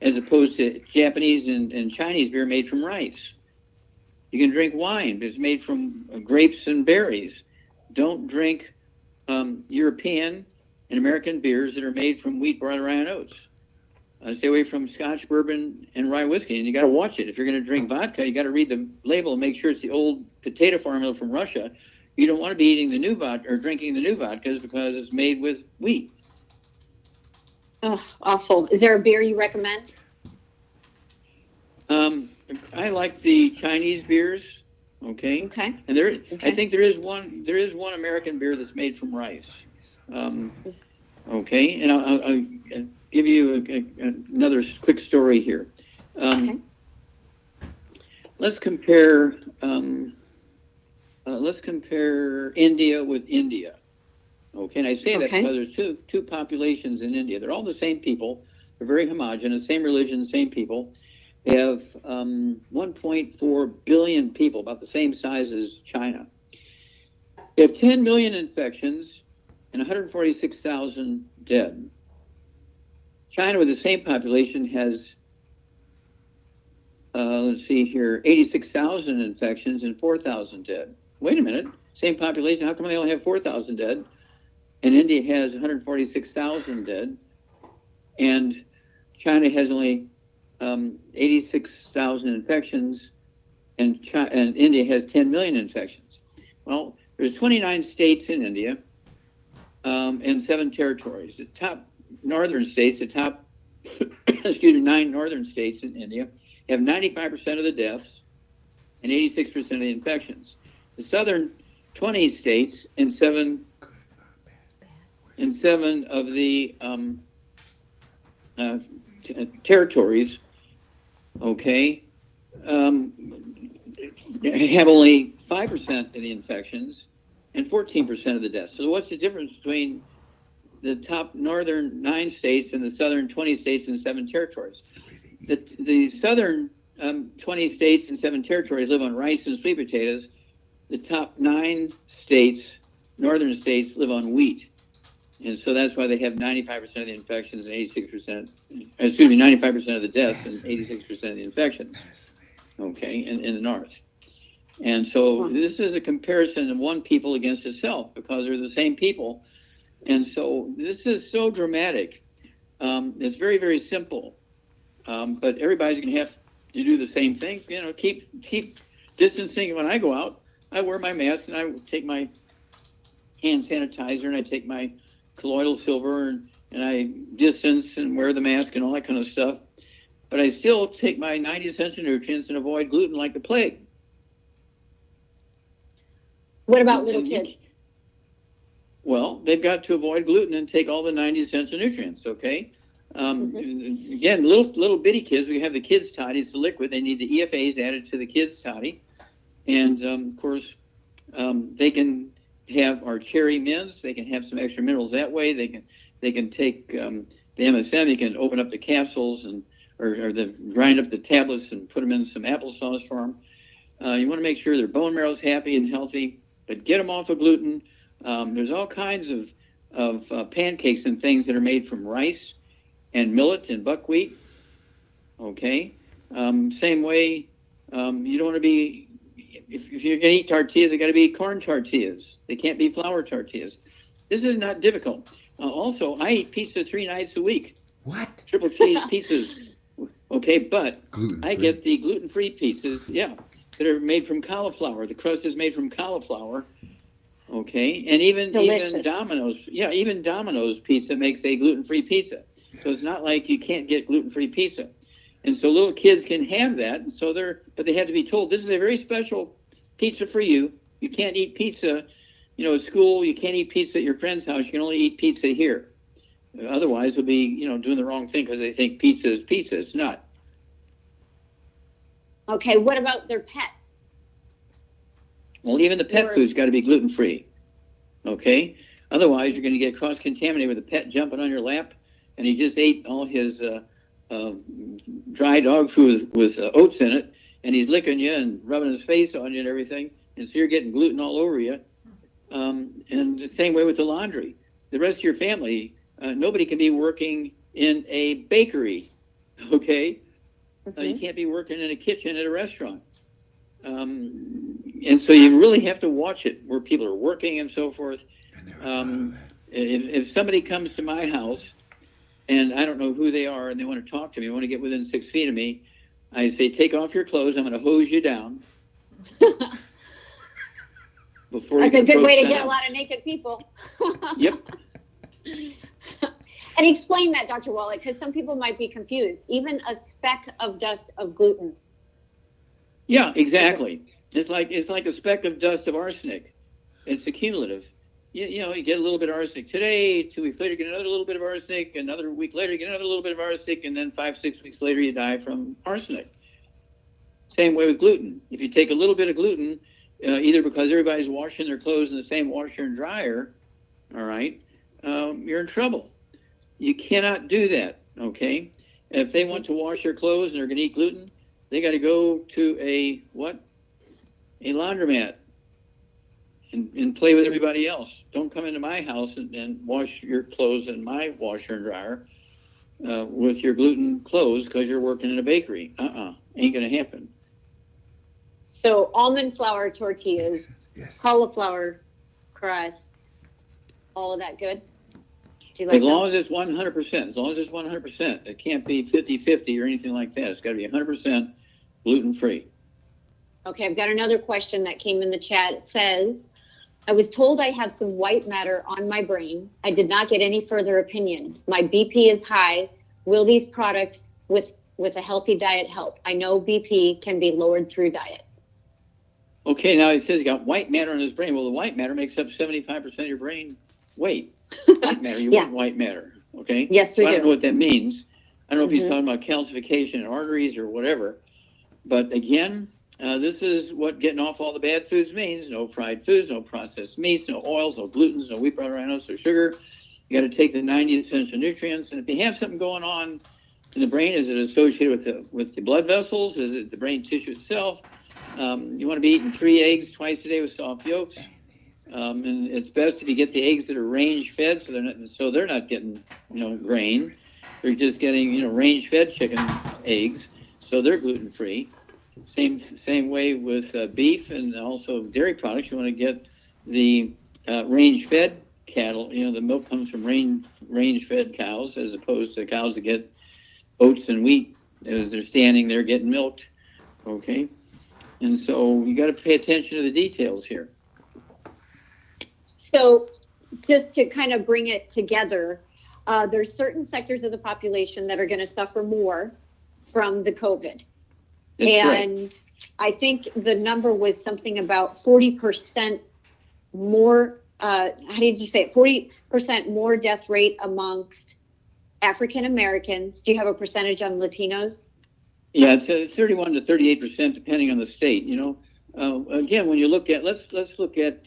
as opposed to Japanese and Chinese beer made from rice. You can drink wine, but it's made from grapes and berries. Don't drink European and American beers that are made from wheat, barley, rye, and oats. Stay away from Scotch, bourbon, and rye whiskey. And you got to watch it. If you're going to drink vodka, you got to read the label and make sure it's the old potato formula from Russia. You don't want to be eating the new vodka or drinking the new vodkas because it's made with wheat. Oh, awful. Is there a beer you recommend? I like the Chinese beers. Okay. Okay. And I think there is one American beer that's made from rice. Okay. And I'll give you another quick story here. Okay. Let's compare India with India. Okay, and I say that because there's two populations in India. They're all the same people. They're very homogeneous, same religion, same people. They have 1.4 billion people, about the same size as China. They have 10 million infections and 146,000 dead. China, with the same population, has, let's see here, 86,000 infections and 4,000 dead. Wait a minute, same population, how come they only have 4,000 dead? And India has 146,000 dead, and China has only 86,000 infections, and India has 10 million infections. Well, there's 29 states in India and 7 territories. The top northern states, the top, 9 northern states in India have 95% of the deaths and 86% of the infections. The southern 20 states and 7 of the territories, okay, have only 5% of the infections and 14% of the deaths. So what's the difference between the top northern 9 states and the southern 20 states and 7 territories? The southern 20 states and 7 territories live on rice and sweet potatoes. The top 9 states, northern states, live on wheat. And so that's why they have 95% of the infections and 95% of the deaths and 86% of the infections, okay, in the north. And so this is a comparison of one people against itself because they're the same people. And so this is so dramatic. It's very, very simple. But everybody's going to have to do the same thing. You know, keep distancing. When I go out, I wear my mask and I take my hand sanitizer and I take my colloidal silver and I distance and wear the mask and all that kind of stuff. But I still take my 90 essential nutrients and avoid gluten like the plague. What about little kids? Well, they've got to avoid gluten and take all the 90 essential nutrients, okay? Again, little bitty kids, we have the kids' toddy, it's the liquid. They need the EFAs added to the kids' toddy. And, of course, they can have our cherry mints. They can have some extra minerals that way. They can take the MSM. You can open up the capsules or grind up the tablets and put them in some applesauce for them. You want to make sure their bone marrow is happy and healthy, but get them off of gluten. There's all kinds of pancakes and things that are made from rice and millet and buckwheat. Okay. Same way, you don't want to be. If you're going to eat tortillas, they got to be corn tortillas. They can't be flour tortillas. This is not difficult. Also, I eat pizza 3 nights a week. What? Triple cheese pizzas. Okay, but Gluten-free. I get the gluten-free pizzas. Yeah, that are made from cauliflower. The crust is made from cauliflower. Okay, and even Domino's, even Domino's pizza makes a gluten-free pizza. So it's not like you can't get gluten-free pizza. And so little kids can have that. And so but they have to be told, this is a very special pizza for you. You can't eat pizza, at school. You can't eat pizza at your friend's house. You can only eat pizza here. Otherwise, they'll be, doing the wrong thing because they think pizza is pizza. It's not. Okay, what about their pets? Well, even the pet food's got to be gluten-free. Okay? Otherwise, you're going to get cross-contaminated with a pet jumping on your lap, and he just ate all his dry dog food with oats in it, and he's licking you and rubbing his face on you and everything, and so you're getting gluten all over you. And the same way with the laundry. The rest of your family, nobody can be working in a bakery, okay? You can't be working in a kitchen at a restaurant. And so you really have to watch it where people are working and so forth. If somebody comes to my house and I don't know who they are and they want to talk to me, want to get within 6 feet of me, I say, take off your clothes. I'm going to hose you down. That's a good way to get a lot of naked people. Yep. And explain that, Dr. Wallach, because some people might be confused. Even a speck of dust of gluten. Yeah, exactly. It's like a speck of dust of arsenic. It's accumulative. You get a little bit of arsenic today, 2 weeks later, you get another little bit of arsenic, another week later, you get another little bit of arsenic, and then 5-6 weeks later, you die from arsenic. Same way with gluten. If you take a little bit of gluten, either because everybody's washing their clothes in the same washer and dryer, all right, you're in trouble. You cannot do that, okay? If they want to wash their clothes and they're going to eat gluten, they got to go to a laundromat and play with everybody else. Don't come into my house and wash your clothes in my washer and dryer with your gluten clothes because you're working in a bakery. Ain't going to happen. So almond flour tortillas, Yes. cauliflower crusts, all of that good? Do you like As long as it's 100%, as long as it's 100%, it can't be 50-50 or anything like that. It's got to be 100% gluten-free. Okay, I've got another question that came in the chat. It says, I was told I have some white matter on my brain. I did not get any further opinion. My BP is high. Will these products with a healthy diet help? I know BP can be lowered through diet. Okay, now it says you got white matter in his brain. Well, the white matter makes up 75% of your brain weight. White matter, you want white matter, okay? Yes, we do. I don't know what that means. I don't know if he's talking about calcification in arteries or whatever. But again, this is what getting off all the bad foods means. No fried foods, no processed meats, no oils, no glutens, no wheat, butter, inos, or sugar. You got to take the 90 essential nutrients. And if you have something going on in the brain, is it associated with the blood vessels? Is it the brain tissue itself? You want to be eating 3 eggs twice a day with soft yolks. And it's best if you get the eggs that are range fed, so they're not getting grain. They're just getting range fed chicken eggs, so they're gluten free. Same way with beef and also dairy products. You want to get the range fed cattle. The milk comes from range fed cows as opposed to cows that get oats and wheat as they're standing there getting milked. Okay, and so you got to pay attention to the details here. So just to kind of bring it together, there's certain sectors of the population that are going to suffer more from the COVID. And I think the number was something about 40% more, how did you say it? 40% more death rate amongst African Americans. Do you have a percentage on Latinos? Yeah, it's 31 to 38%, depending on the state. Again, when you look at, let's look at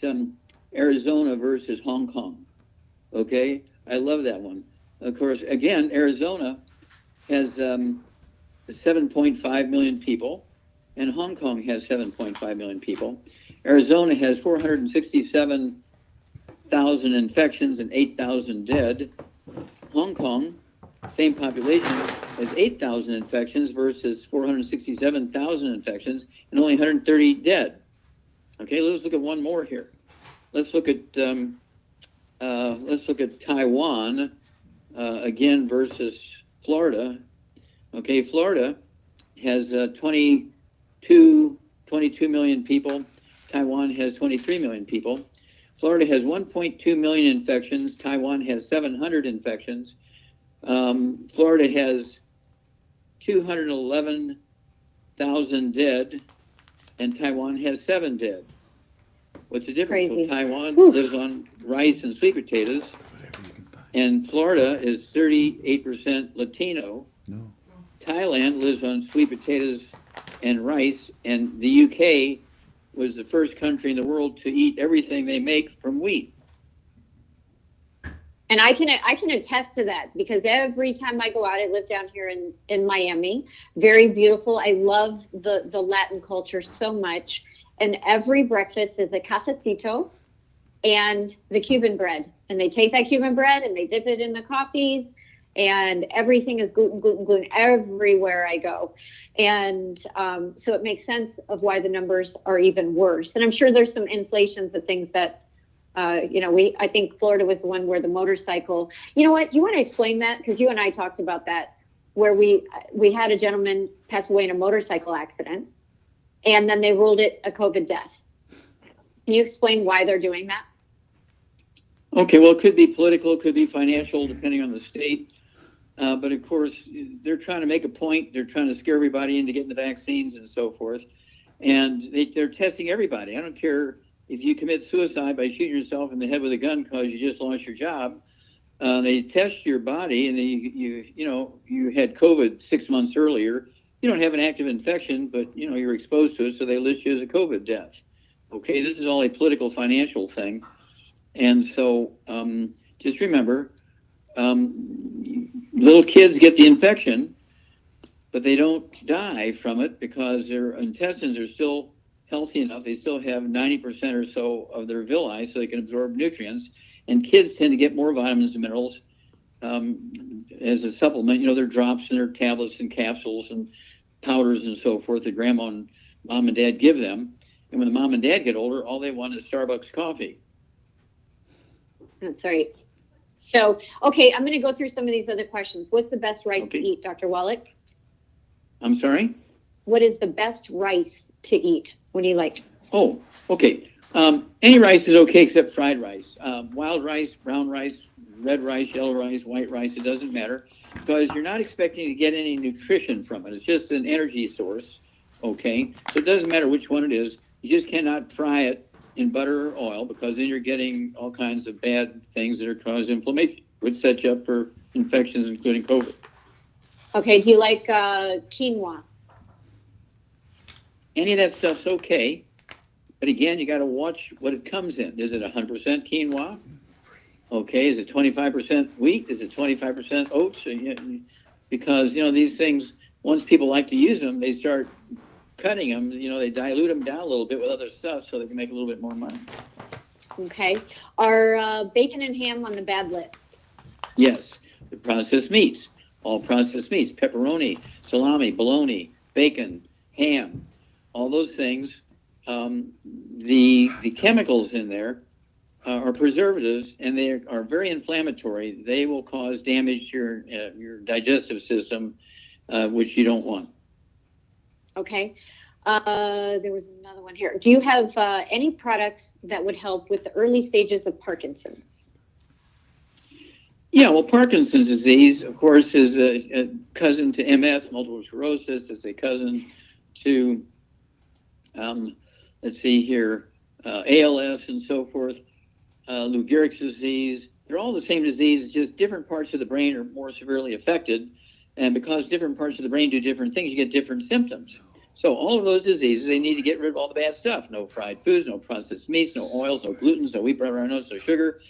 Arizona versus Hong Kong. Okay, I love that one. Of course, again, Arizona has 7.5 million people, and Hong Kong has 7.5 million people. Arizona has 467,000 infections and 8,000 dead. Hong Kong, same population, has 8,000 infections versus 467,000 infections and only 130 dead. Okay, let's look at one more here. Let's look at Taiwan again versus Florida. Okay, Florida has 22 22 million people. Taiwan has 23 million people. Florida has 1.2 million infections. Taiwan has 700 infections. Florida has 211,000 dead, and Taiwan has 7 dead. What's the difference? Crazy. So Taiwan Oof. lives on rice and sweet potatoes, and Florida is 38% Latino. No. Thailand lives on sweet potatoes and rice, and the UK was the first country in the world to eat everything they make from wheat. And I can attest to that, because every time I go out, I live down here in Miami, very beautiful. I love the Latin culture so much. And every breakfast is a cafecito and the Cuban bread. And they take that Cuban bread and they dip it in the coffees, and everything is gluten, gluten, gluten everywhere I go. And so it makes sense of why the numbers are even worse. And I'm sure there's some inflations of things that, I think Florida was the one where the motorcycle, you know what, you want to explain that? Because you and I talked about that, where we had a gentleman pass away in a motorcycle accident, and then they ruled it a COVID death. Can you explain why they're doing that? Okay, well, it could be political, it could be financial, depending on the state. But of course, they're trying to make a point. They're trying to scare everybody into getting the vaccines and so forth. And they're testing everybody. I don't care if you commit suicide by shooting yourself in the head with a gun because you just lost your job. They test your body, and you had COVID 6 months earlier. You don't have an active infection, but you're exposed to it, so they list you as a COVID death. Okay, this is all a political, financial thing. And so just remember, little kids get the infection, but they don't die from it because their intestines are still healthy enough. They still have 90% or so of their villi, so they can absorb nutrients. And kids tend to get more vitamins and minerals as a supplement. Their drops and their tablets and capsules and powders and so forth that grandma and mom and dad give them. And when the mom and dad get older, all they want is Starbucks coffee. That's right. So, okay, I'm going to go through some of these other questions. What's the best rice to eat, Dr. Wallach? I'm sorry? What is the best rice to eat? What do you like? Oh, okay. Any rice is okay except fried rice. Wild rice, brown rice, red rice, yellow rice, white rice, it doesn't matter, because you're not expecting to get any nutrition from it. It's just an energy source, okay? So it doesn't matter which one it is. You just cannot fry it in butter or oil, because then you're getting all kinds of bad things that are cause inflammation, which set you up for infections, including COVID. Okay, do you like quinoa? Any of that stuff's okay. But again, you got to watch what it comes in. Is it 100% quinoa? Okay, is it 25% wheat? Is it 25% oats? Because, these things, once people like to use them, they start cutting them. They dilute them down a little bit with other stuff so they can make a little bit more money. Okay. Are bacon and ham on the bad list? Yes. The processed meats, all processed meats, pepperoni, salami, bologna, bacon, ham, all those things. The chemicals in there are preservatives, and they are very inflammatory. They will cause damage to your digestive system, which you don't want. Okay. There was another one here. Do you have any products that would help with the early stages of Parkinson's? Yeah, well, Parkinson's disease, of course, is a cousin to MS, multiple sclerosis. It's a cousin to, let's see here, ALS and so forth, Lou Gehrig's disease. They're all the same disease. It's just different parts of the brain are more severely affected. And because different parts of the brain do different things, you get different symptoms. So all of those diseases, they need to get rid of all the bad stuff. No fried foods, no processed meats, no oils, no glutens, no wheat, bread, no sugar.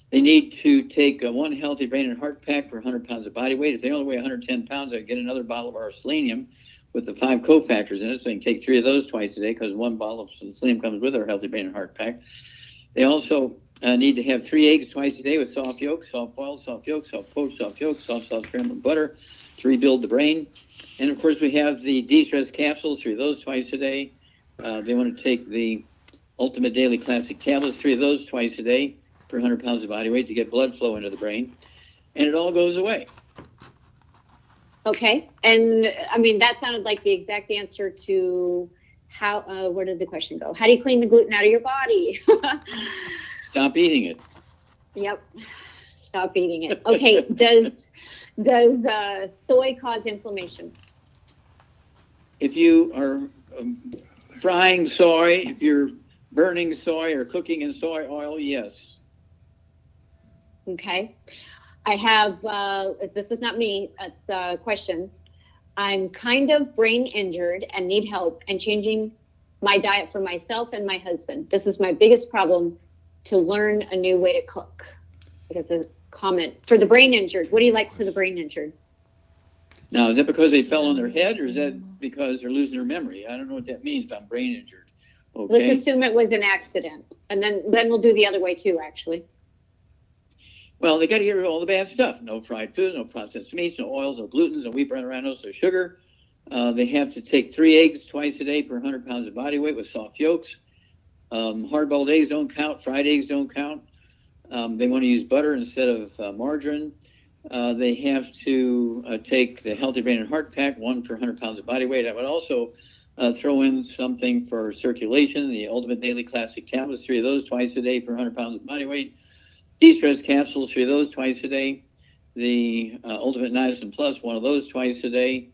They need to take one healthy brain and heart pack for 100 pounds of body weight. If they only weigh 110 pounds, I'd get another bottle of our selenium with the 5 cofactors in it. So you can take 3 of those twice a day, because 1 bottle of selenium comes with our healthy brain and heart pack. They also need to have 3 eggs twice a day with soft yolk, soft boiled, soft yolk, soft poached, soft yolk, soft scrambled butter to rebuild the brain. And of course, we have the de-stress capsules, 3 of those twice a day. They want to take the Ultimate Daily Classic tablets, 3 of those twice a day per 100 pounds of body weight to get blood flow into the brain. And it all goes away. Okay. And I mean, that sounded like the exact answer to how, where did the question go? How do you clean the gluten out of your body? Stop eating it. Yep. Stop eating it. Okay. Does soy cause inflammation? If you are frying soy, if you're burning soy or cooking in soy oil, yes. Okay. I have, this is not me, it's a question. I'm kind of brain injured and need help and changing my diet for myself and my husband. This is my biggest problem, to learn a new way to cook. So that's a comment. For the brain injured, what do you like for the brain injured? Now, is that because they fell on their head, or is that because they're losing their memory? I don't know what that means if I'm brain injured. Okay. Let's assume it was an accident. And then we'll do the other way too, actually. Well, they got to get rid of all the bad stuff. No fried foods, no processed meats, no oils, no glutens, no wheat bran granules, no sugar. They have to take 3 eggs twice a day per 100 pounds of body weight with soft yolks. Hard-boiled eggs don't count. Fried eggs don't count. They want to use butter instead of margarine. They have to take the Healthy Brain and Heart Pack, 1 per 100 pounds of body weight. I would also throw in something for circulation, the Ultimate Daily Classic Tablets, 3 of those twice a day per 100 pounds of body weight. De-stress capsules, 3 of those twice a day. The Ultimate Niacin Plus, 1 of those twice a day.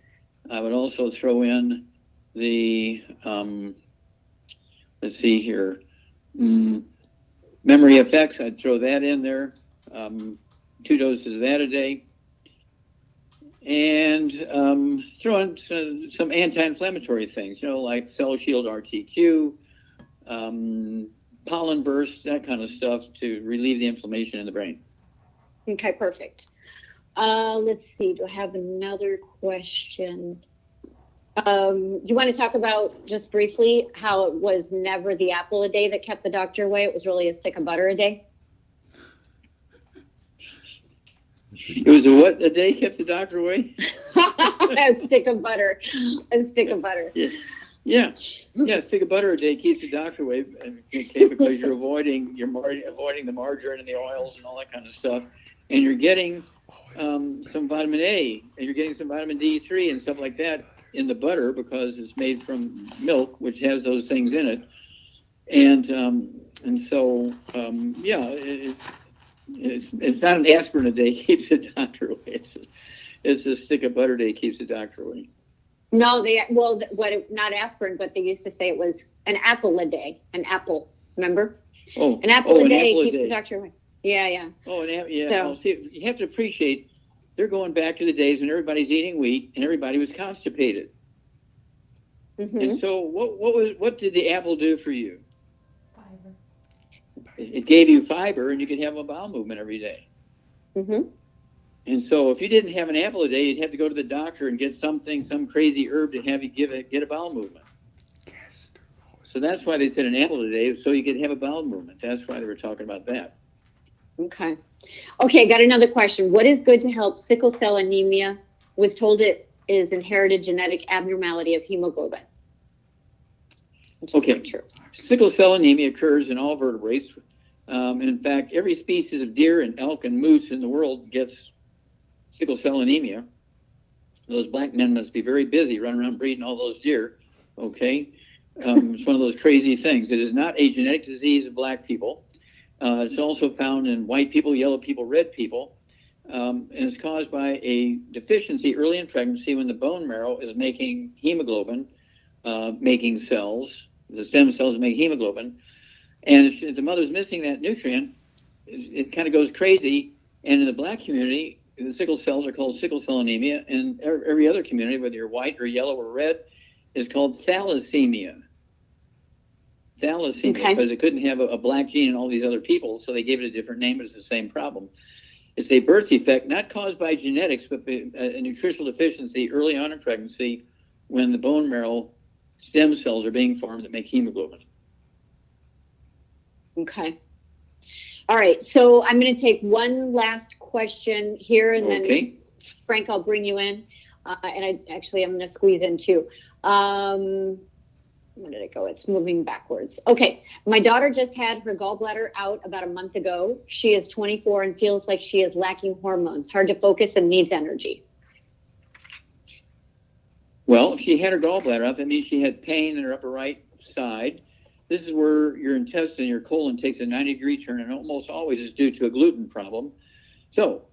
I would also throw in the, let's see here, Memory Effects. I'd throw that in there. 2 doses of that a day. And throw in some anti-inflammatory things, like Cell Shield RTQ, pollen bursts, that kind of stuff to relieve the inflammation in the brain. Okay, perfect. Let's see. Do I have another question? You want to talk about just briefly how it was never the apple a day that kept the doctor away? It was really a stick of butter a day. It was a what a day kept the doctor away? A stick of butter. A stick of butter. Yeah. A stick of butter a day keeps the doctor away, okay, because you're avoiding the margarine and the oils and all that kind of stuff, and you're getting some vitamin A, and you're getting some vitamin D3 and stuff like that in the butter because it's made from milk, which has those things in it, and so it's not an aspirin a day keeps the doctor away. It's a stick of butter a day keeps the doctor away. No, not aspirin, but they used to say it was an apple a day. An apple, remember? Oh, an apple a day apple keeps a day. the doctor away. Yeah. Oh, yeah. So, well, see, you have to appreciate they're going back to the days when everybody's eating wheat and everybody was constipated. mm-hmm. And so, what did the apple do for you? Fiber. It gave you fiber, and you could have a bowel movement every day. Mm-hmm. And so if you didn't have an apple a day, you'd have to go to the doctor and get some crazy herb to have you get a bowel movement. So that's why they said an apple a day, so you could have a bowel movement. That's why they were talking about that. Okay, got another question. What is good to help sickle cell anemia? Was told it is inherited genetic abnormality of hemoglobin. Okay, sickle cell anemia occurs in all vertebrates. In fact, every species of deer and elk and moose in the world gets sickle cell anemia. Those black men must be very busy running around breeding all those deer. Okay, it's one of those crazy things. It is not a genetic disease of black people. It's also found in white people, yellow people, red people, and it's caused by a deficiency early in pregnancy when the bone marrow is making hemoglobin, making cells. The stem cells make hemoglobin, and if the mother's missing that nutrient, it kind of goes crazy. And in the black community, the sickle cells are called sickle cell anemia, and every other community, whether you're white or yellow or red, is called thalassemia. Thalassemia, because it couldn't have a black gene in all these other people, so they gave it a different name, but it's the same problem. It's a birth defect, not caused by genetics, but a nutritional deficiency early on in pregnancy when the bone marrow stem cells are being formed that make hemoglobin. Okay. All right, so I'm going to take one last question here, and then Frank, I'll bring you in, and I'm going to squeeze in too. Where did it go? It's moving backwards. Okay, my daughter just had her gallbladder out about a month ago. She is 24 and feels like she is lacking hormones, hard to focus, and needs energy. Well, if she had her gallbladder up, that means she had pain in her upper right side. This is where your intestine, your colon, takes a 90-degree turn, and almost always is due to a gluten problem. So,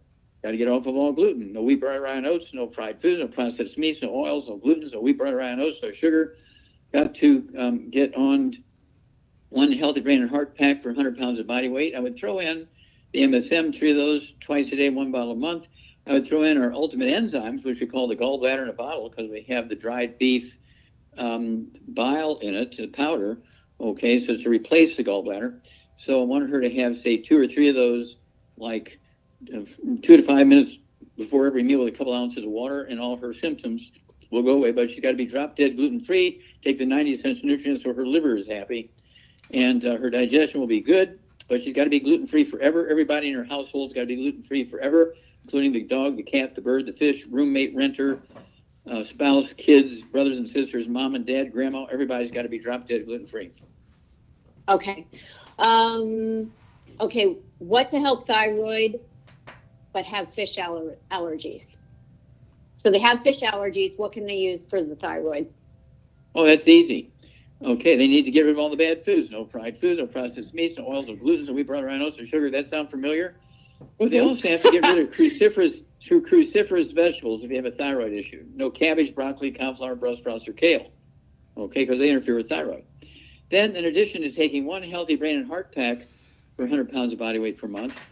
got to get off of all gluten. No wheat, bread, rye, and oats, no fried foods, no processed meats, no oils, no gluten, no wheat, bread, rye, and oats, no sugar. Got to get on one healthy brain and heart pack for 100 pounds of body weight. I would throw in the MSM, 3 of those twice a day, 1 bottle a month. I would throw in our ultimate enzymes, which we call the gallbladder in a bottle, because we have the dried beef bile in it, the powder. Okay, so it's to replace the gallbladder. So I wanted her to have, say, 2 or 3 of those, like 2 to 5 minutes before every meal with a couple ounces of water, and all her symptoms will go away. But she's got to be drop dead gluten-free, take the 90 essential nutrients so her liver is happy, and her digestion will be good. But she's got to be gluten-free forever. Everybody in her household's got to be gluten-free forever, including the dog, the cat, the bird, the fish, roommate, renter, spouse, kids, brothers and sisters, mom and dad, grandma. Everybody's got to be drop dead gluten-free. Okay. Okay. What to help thyroid, but have fish allergies? So they have fish allergies. What can they use for the thyroid? Oh, that's easy. Okay, they need to get rid of all the bad foods. No fried foods, no processed meats, no oils, no gluten, no wheat, bread, rye, oats, or sugar. That sound familiar? But they also have to get rid of cruciferous vegetables if you have a thyroid issue. No cabbage, broccoli, cauliflower, Brussels sprouts, or kale. Okay, because they interfere with thyroid. Then, in addition to taking one healthy brain and heart pack for 100 pounds of body weight per month,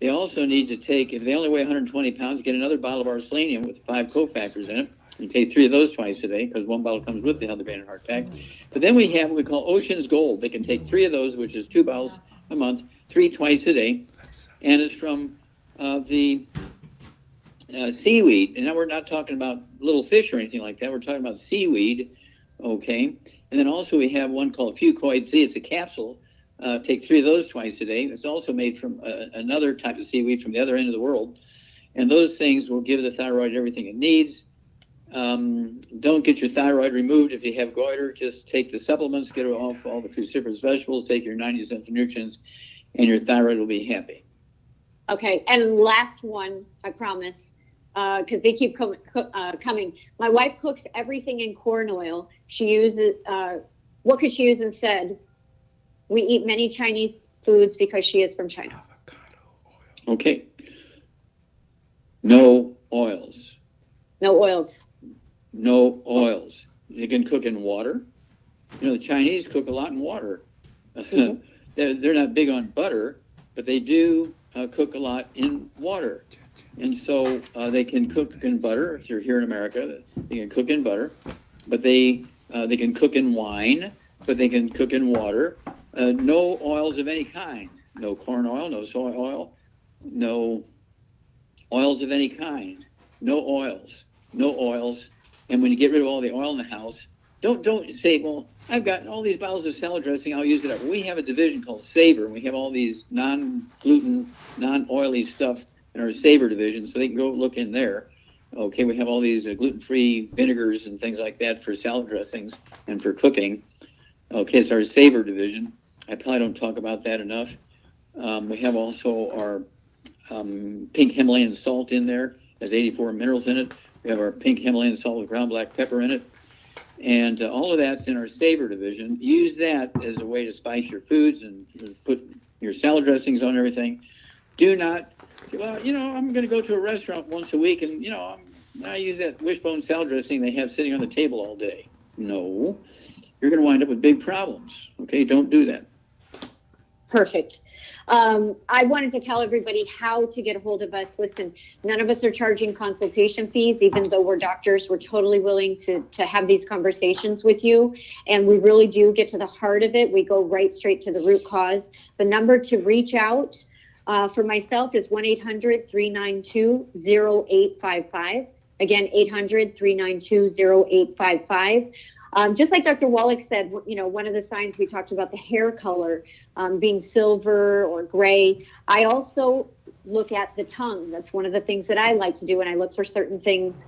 they also need to take, if they only weigh 120 pounds, get another bottle of our selenium with 5 cofactors in it. You take 3 of those twice a day, because 1 bottle comes with the healthy brain and heart pack. But then we have what we call Ocean's Gold. They can take 3 of those, which is 2 bottles a month, 3 twice a day, and it's from the seaweed. And now we're not talking about little fish or anything like that. We're talking about seaweed, okay? And then also we have one called Fucoid Z. It's a capsule. Take 3 of those twice a day. It's also made from another type of seaweed from the other end of the world. And those things will give the thyroid everything it needs. Don't get your thyroid removed if you have goiter. Just take the supplements, get off all the cruciferous vegetables, take your 90 essential nutrients, and your thyroid will be happy. Okay, and last one, I promise, because they keep coming. My wife cooks everything in corn oil. She uses, what could she use instead? We eat many Chinese foods because she is from China. Okay. No oils. No oils. No oils. You can cook in water. You know, the Chinese cook a lot in water. Mm-hmm. They're not big on butter, but they do cook a lot in water. And so they can cook in butter. If you're here in America, they can cook in butter, but they can cook in wine, but they can cook in water. No oils of any kind. No corn oil, no soy oil, no oils of any kind. No oils. No oils. And when you get rid of all the oil in the house, don't say, well, I've got all these bottles of salad dressing, I'll use it up. We have a division called Savor, and we have all these non-gluten, non-oily stuff in our Savor division, so they can go look in there. Okay, we have all these gluten-free vinegars and things like that for salad dressings and for cooking. Okay, it's our Savor division. I probably don't talk about that enough. We have also our pink Himalayan salt in there. It has 84 minerals in it. We have our pink Himalayan salt with ground black pepper in it. And all of that's in our Savor division. Use that as a way to spice your foods and put your salad dressings on everything. Do not say, well, you know, I'm going to go to a restaurant once a week and, you know, I use that wishbone salad dressing they have sitting on the table all day. No, you're going to wind up with big problems. Okay, don't do that. Perfect. I wanted to tell everybody how to get a hold of us. Listen, none of us are charging consultation fees, even though we're doctors. We're totally willing to have these conversations with you. And we really do get to the heart of it. We go right straight to the root cause. The number to reach out for myself is 1-800-392-0855. Again, 800-392-0855. Just like Dr. Wallach said, you know, one of the signs we talked about the hair color being silver or gray. I also look at the tongue. That's one of the things that I like to do when I look for certain things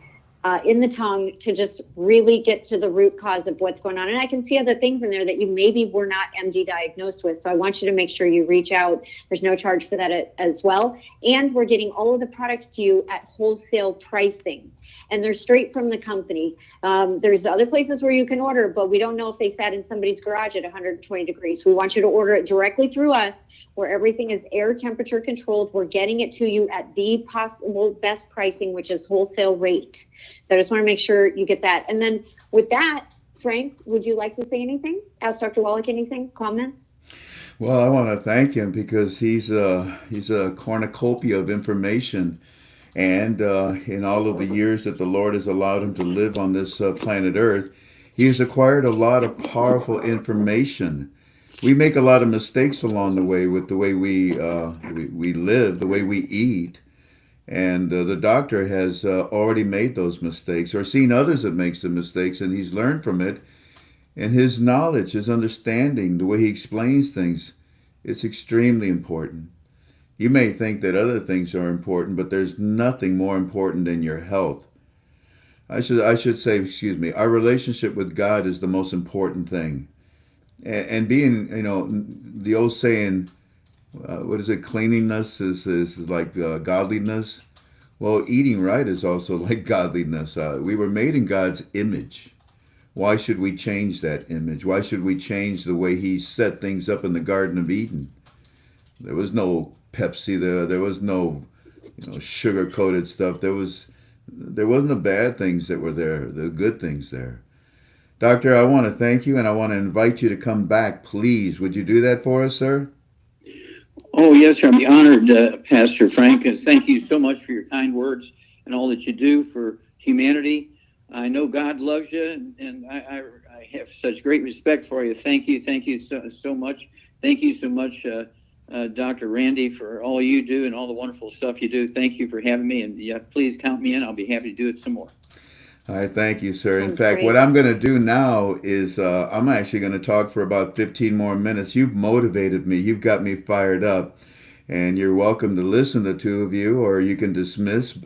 in the tongue to just really get to the root cause of what's going on. And I can see other things in there that you maybe were not MD diagnosed with. So I want you to make sure you reach out. There's no charge for that as well. And we're getting all of the products to you at wholesale pricing. And they're straight from the company. There's other places where you can order, but we don't know if they sat in somebody's garage at 120 degrees. We want you to order it directly through us, where everything is air temperature controlled. We're getting it to you at the possible best pricing, which is wholesale rate. So I just want to make sure you get that. And then with that, Frank, would you like to say anything? Ask Dr. Wallach anything? Comments? Well, I want to thank him because he's a cornucopia of information. And in all of the years that the Lord has allowed him to live on this planet Earth, he has acquired a lot of powerful information. We make a lot of mistakes along the way with the way we live, the way we eat. And the doctor has already made those mistakes or seen others that make the mistakes, and he's learned from it. And his knowledge, his understanding, the way he explains things, it's extremely important. You may think that other things are important, but there's nothing more important than your health. I should say, excuse me, our relationship with God is the most important thing. And being, the old saying, what is it? Cleanliness is like godliness. Well, eating right is also like godliness. We were made in God's image. Why should we change that image? Why should we change the way He set things up in the Garden of Eden? There was no Pepsi there. There was no, sugar-coated stuff. There wasn't the bad things that were there. The good things there. Doctor, I want to thank you, and I want to invite you to come back. Please, would you do that for us, sir? Oh, yes, sir. I'd be honored, Pastor Frank. And thank you so much for your kind words and all that you do for humanity. I know God loves you, and I have such great respect for you. Thank you. Thank you so much. Thank you so much, Dr. Randy, for all you do and all the wonderful stuff you do. Thank you for having me. And yeah, please count me in. I'll be happy to do it some more. All right, thank you, sir. In Sounds fact, great. what I'm going to do now is I'm actually going to talk for about 15 more minutes. You've motivated me. You've got me fired up. And you're welcome to listen, the two of you, or you can dismiss.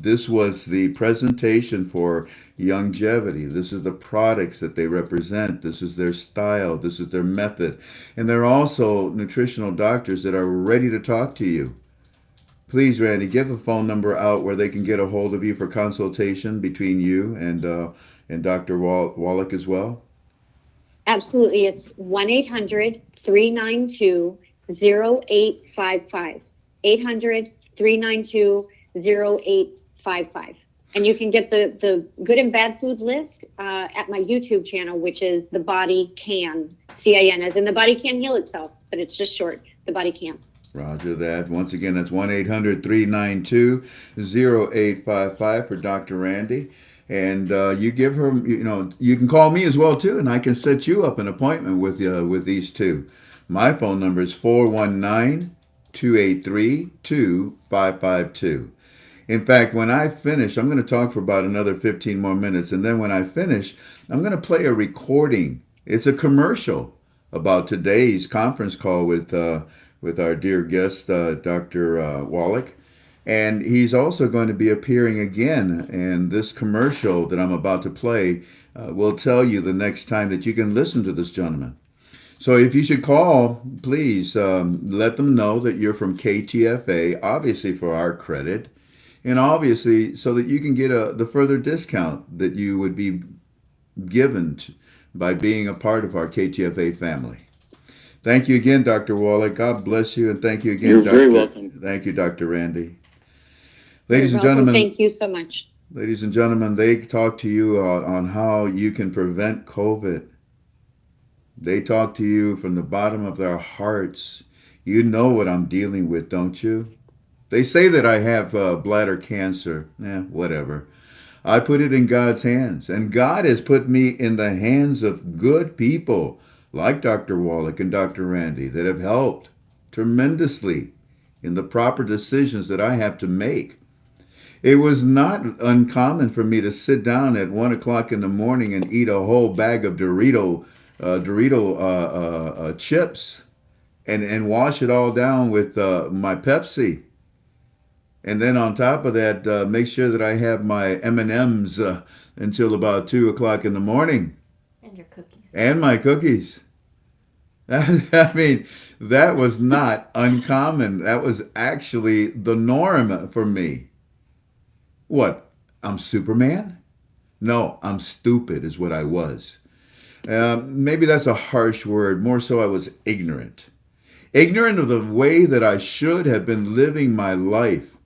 This was the presentation for Youngevity. This is the products that they represent. This is their style. This is their method. And they're also nutritional doctors that are ready to talk to you. Please, Randy, give the phone number out where they can get a hold of you for consultation between you and Dr. Wallach as well. Absolutely. It's 1-800-392-0855. 800-392-0855. And you can get the good and bad food list at my YouTube channel, which is The Body Can, C-A-N, as in the body can heal itself, but it's just short, The Body Can. Roger that. Once again, that's 1-800-392-0855 for Dr. Randy. And you give her, you can call me as well, too, and I can set you up an appointment with these two. My phone number is 419-283-2552. In fact, when I finish, I'm going to talk for about another 15 more minutes. And then when I finish, I'm going to play a recording. It's a commercial about today's conference call with our dear guest, Dr. Wallach. And he's also going to be appearing again. And this commercial that I'm about to play will tell you the next time that you can listen to this gentleman. So if you should call, please let them know that you're from KTFA, obviously for our credit, and obviously so that you can get the further discount that you would be given by being a part of our KTFA family. Thank you again, Dr. Wallach. God bless you, and thank you again, You're very welcome. Thank you, Dr. Randy. You're Ladies and welcome. gentlemen, Thank you so much. Ladies and gentlemen, they talk to you on how you can prevent COVID. They talk to you from the bottom of their hearts. You know what I'm dealing with, don't you? They say that I have bladder cancer. Whatever. I put it in God's hands, and God has put me in the hands of good people like Dr. Wallach and Dr. Randy that have helped tremendously in the proper decisions that I have to make. It was not uncommon for me to sit down at 1 o'clock in the morning and eat a whole bag of Dorito chips and wash it all down with my Pepsi. And then on top of that, make sure that I have my M&Ms until about 2 o'clock in the morning, And your cookies. and my cookies. I mean, that was not uncommon. That was actually the norm for me. What? I'm Superman? No, I'm stupid, is what I was. Maybe that's a harsh word. More so, I was ignorant. Ignorant of the way that I should have been living my life.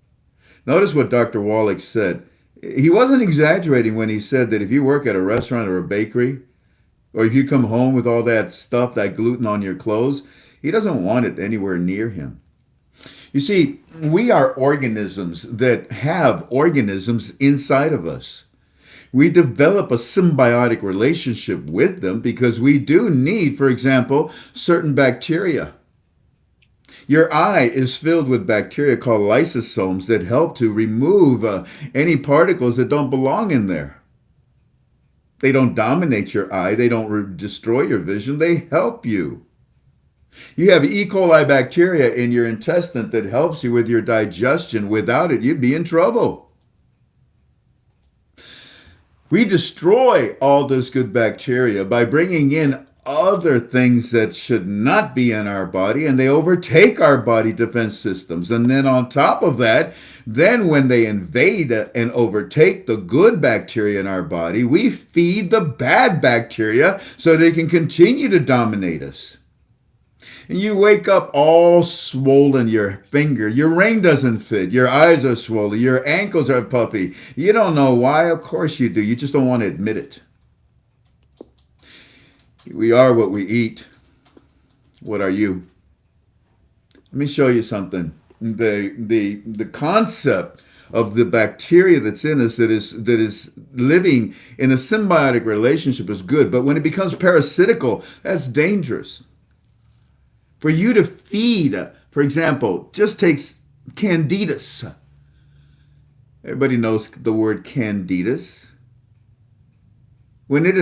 Notice what Dr. Wallach said. He wasn't exaggerating when he said that if you work at a restaurant or a bakery, or if you come home with all that stuff, that gluten on your clothes, he doesn't want it anywhere near him. You see, we are organisms that have organisms inside of us. We develop a symbiotic relationship with them because we do need, for example, certain bacteria. Your eye is filled with bacteria called lysosomes that help to remove any particles that don't belong in there. They don't dominate your eye. They don't destroy your vision. They help you. You have E. coli bacteria in your intestine that helps you with your digestion. Without it, you'd be in trouble. We destroy all this good bacteria by bringing in other things that should not be in our body, and they overtake our body defense systems. And then on top of that, then when they invade and overtake the good bacteria in our body, we feed the bad bacteria so they can continue to dominate us. And you wake up all swollen, your finger, your ring doesn't fit, your eyes are swollen, your ankles are puffy. You don't know why. Of course you do. You just don't want to admit it. We are what we eat. What are you? Let me show you something. The concept of the bacteria that's in us that is living in a symbiotic relationship is good, but when it becomes parasitical, that's dangerous. For you to feed, for example, just takes candidus. Everybody knows the word candidus. When it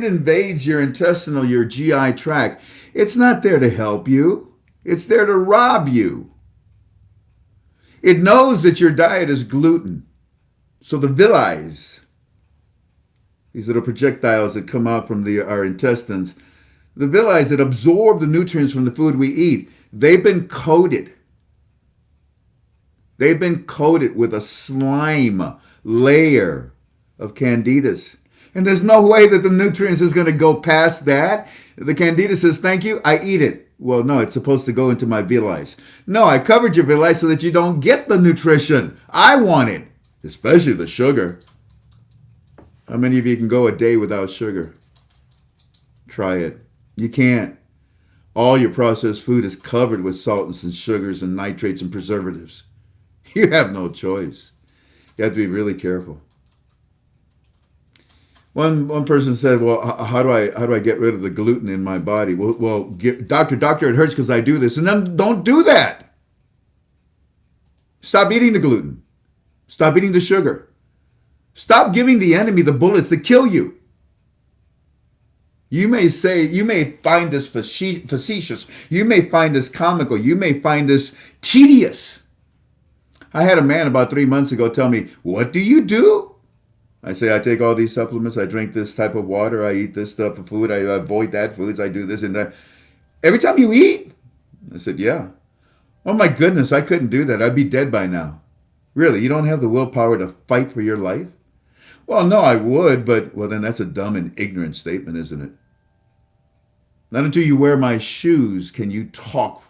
invades your intestinal, your GI tract, it's not there to help you. It's there to rob you. It knows that your diet is gluten. So the villi, these little projectiles that come out from our intestines, the villi that absorb the nutrients from the food we eat, they've been coated. They've been coated with a slime layer of candidus. And there's no way that the nutrients is going to go past that. The candida says, thank you, I eat it. Well, no, it's supposed to go into my villi. No, I covered your villi so that you don't get the nutrition. I want it, especially the sugar. How many of you can go a day without sugar? Try it. You can't. All your processed food is covered with salts and sugars and nitrates and preservatives. You have no choice. You have to be really careful. One person said, "Well, how do I get rid of the gluten in my body?" Well, doctor, it hurts because I do this, and then don't do that. Stop eating the gluten. Stop eating the sugar. Stop giving the enemy the bullets that kill you. You may find this facetious. You may find this comical. You may find this tedious. I had a man about 3 months ago tell me, "What do you do?" I say, I take all these supplements, I drink this type of water, I eat this stuff of food, I avoid that foods, I do this and that. Every time you eat? I said, yeah. Oh my goodness, I couldn't do that. I'd be dead by now. Really, you don't have the willpower to fight for your life? Well, no, I would, but, well, then that's a dumb and ignorant statement, isn't it? Not until you wear my shoes can you talk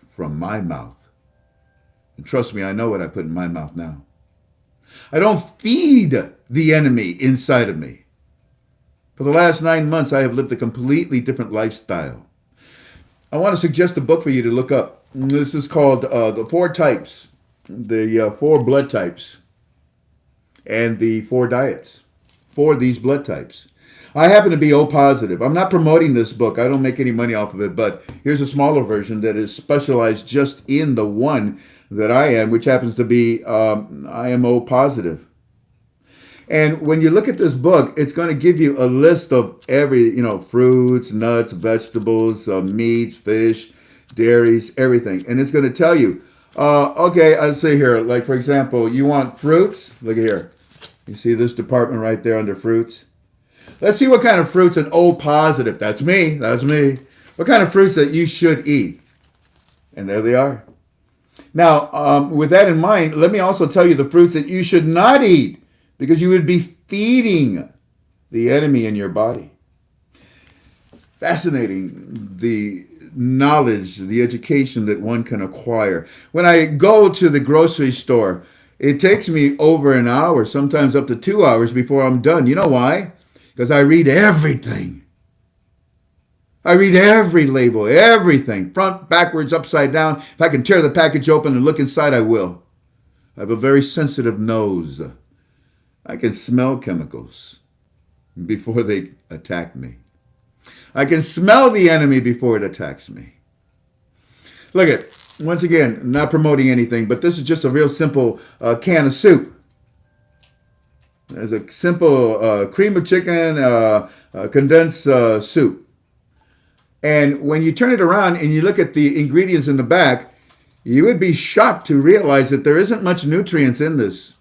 from my mouth. And trust me, I know what I put in my mouth now. I don't feed the enemy inside of me. For the last 9 months, I have lived a completely different lifestyle. I want to suggest a book for you to look up. This is called The Four Types, the four blood types, and the four diets for these blood types. I happen to be O positive. I'm not promoting this book. I don't make any money off of it, but here's a smaller version that is specialized just in the one that I am, which happens to be I am O positive. And when you look at this book, it's going to give you a list of every, fruits, nuts, vegetables, meats, fish, dairies, everything. And it's going to tell you Okay, I'll say here, like for example, you want fruits? Look at here. You see this department right there under fruits? Let's see what kind of fruits an O positive. That's me. That's me. What kind of fruits that you should eat? And there they are. Now, with that in mind, let me also tell you the fruits that you should not eat because you would be feeding the enemy in your body. Fascinating, the knowledge, the education that one can acquire. When I go to the grocery store, it takes me over an hour, sometimes up to 2 hours before I'm done. You know why? Because I read everything. I read every label, everything, front, backwards, upside down. If I can tear the package open and look inside, I will. I have a very sensitive nose. I can smell chemicals before they attack me. I can smell the enemy before it attacks me. Look at, once again, not promoting anything, but this is just a real simple can of soup. There's a simple cream of chicken, condensed soup. And when you turn it around and you look at the ingredients in the back, you would be shocked to realize that there isn't much nutrients in this.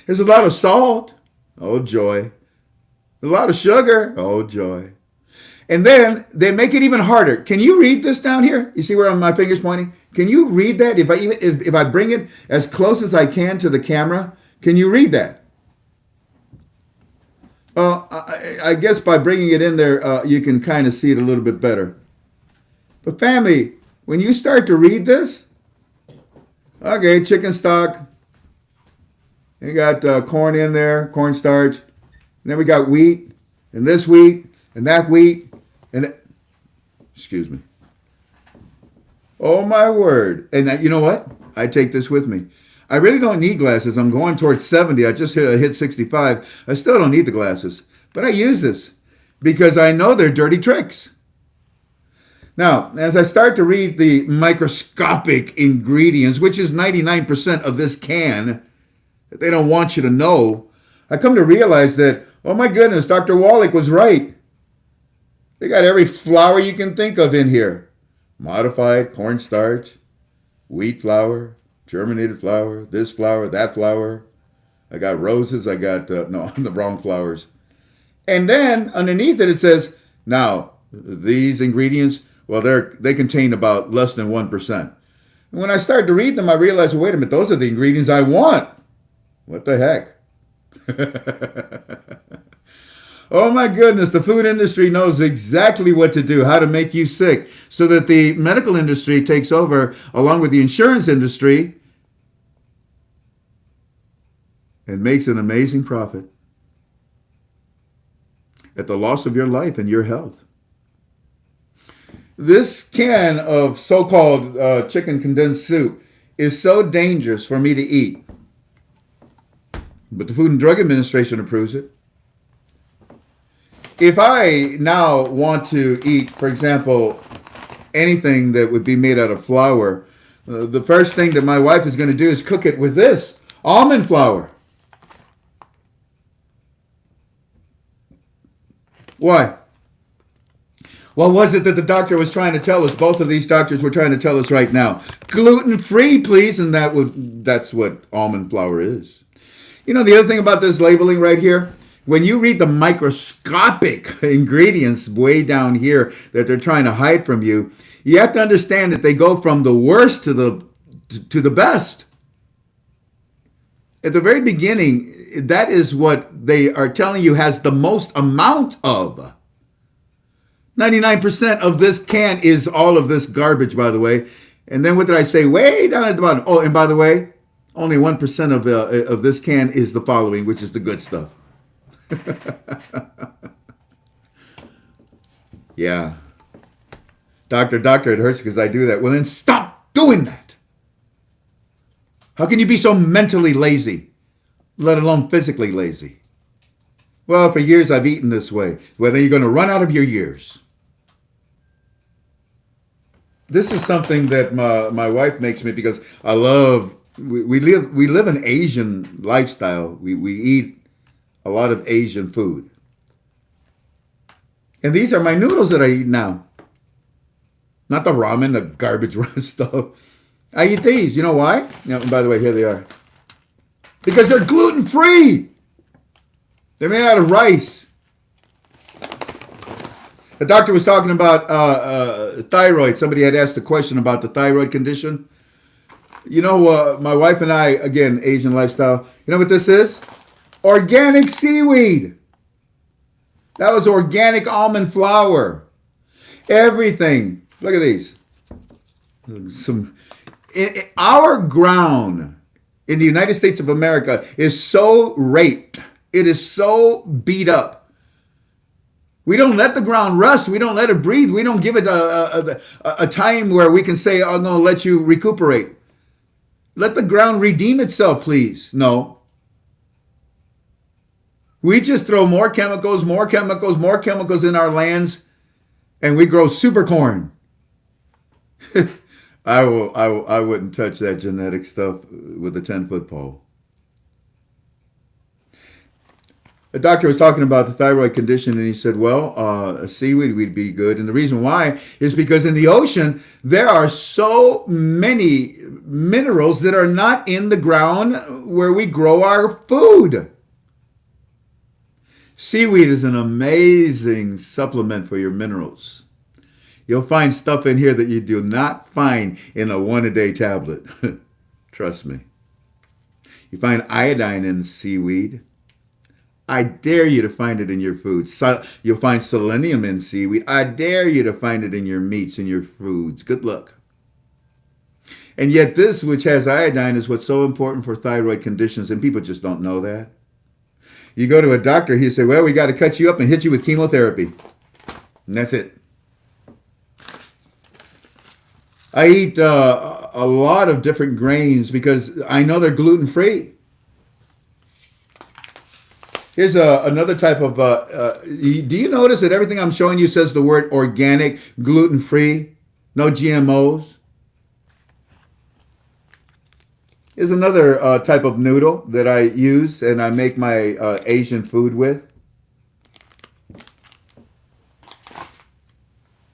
There's a lot of salt. Oh, joy. A lot of sugar. Oh, joy. And then they make it even harder. Can you read this down here? You see where my finger's pointing? Can you read that? If I bring it as close as I can to the camera, can you read that? Well, I guess by bringing it in there, you can kind of see it a little bit better. But family, when you start to read this, okay, chicken stock. You got corn in there, cornstarch. And then we got wheat, and this wheat, and that wheat, and excuse me. Oh my word! And you know what? I take this with me. I really don't need glasses. I'm going towards 70. I just hit 65. I still don't need the glasses, but I use this because I know they're dirty tricks. Now, as I start to read the microscopic ingredients, which is 99% of this can, that they don't want you to know, I come to realize that, oh my goodness, Dr. Wallach was right. They got every flour you can think of in here. Modified cornstarch, wheat flour, germinated flour, this flour, that flour. I got roses, I got, no, the wrong flowers. And then underneath it, it says, now, these ingredients, well, they contain about less than 1%. And when I started to read them, I realized, wait a minute, those are the ingredients I want. What the heck? Oh my goodness, the food industry knows exactly what to do, how to make you sick, so that the medical industry takes over along with the insurance industry and makes an amazing profit at the loss of your life and your health. This can of so-called chicken condensed soup is so dangerous for me to eat. But the Food and Drug Administration approves it. If I now want to eat, for example, anything that would be made out of flour, the first thing that my wife is going to do is cook it with this, almond flour. Why? What was it that the doctor was trying to tell us? Both of these doctors were trying to tell us right now. Gluten-free, please, and that's what almond flour is. You know, the other thing about this labeling right here, when you read the microscopic ingredients way down here that they're trying to hide from you, you have to understand that they go from the worst to the best. At the very beginning, that is what they are telling you has the most amount of. 99% of this can is all of this garbage, by the way. And then what did I say? Way down at the bottom. Oh, and by the way, only 1% of this can is the following, which is the good stuff. Yeah. Doctor, it hurts because I do that. Well, then stop doing that. How can you be so mentally lazy, let alone physically lazy? Well, for years I've eaten this way. Well, then you're going to run out of your years. This is something that my wife makes me because I love, we live an Asian lifestyle. We eat a lot of Asian food. And these are my noodles that I eat now. Not the ramen, the garbage stuff. I eat these. You know why? You know, and by the way, here they are. Because they're gluten-free. They're made out of rice. The doctor was talking about thyroid. Somebody had asked a question about the thyroid condition. You know, my wife and I, again, Asian lifestyle. You know what this is? Organic seaweed. That was organic almond flour. Everything. Look at these. Our ground in the United States of America is so raped. It is so beat up. We don't let the ground rust. We don't let it breathe. We don't give it a time where we can say, "I'm going to let you recuperate." Let the ground redeem itself, please. No. We just throw more chemicals in our lands, and we grow super corn. I wouldn't touch that genetic stuff with a 10-foot pole. The doctor was talking about the thyroid condition, and he said, well, seaweed would be good. And the reason why is because in the ocean, there are so many minerals that are not in the ground where we grow our food. Seaweed is an amazing supplement for your minerals. You'll find stuff in here that you do not find in a one-a-day tablet. Trust me. You find iodine in seaweed. I dare you to find it in your food. You'll find selenium in seaweed. I dare you to find it in your meats and your foods. Good luck. And yet this, which has iodine, is what's so important for thyroid conditions, and people just don't know that. You go to a doctor, he'll say, well, we got to cut you up and hit you with chemotherapy. And that's it. I eat a lot of different grains because I know they're gluten-free. Here's another type of, do you notice that everything I'm showing you says the word organic, gluten-free, no GMOs? Here's another type of noodle that I use and I make my Asian food with.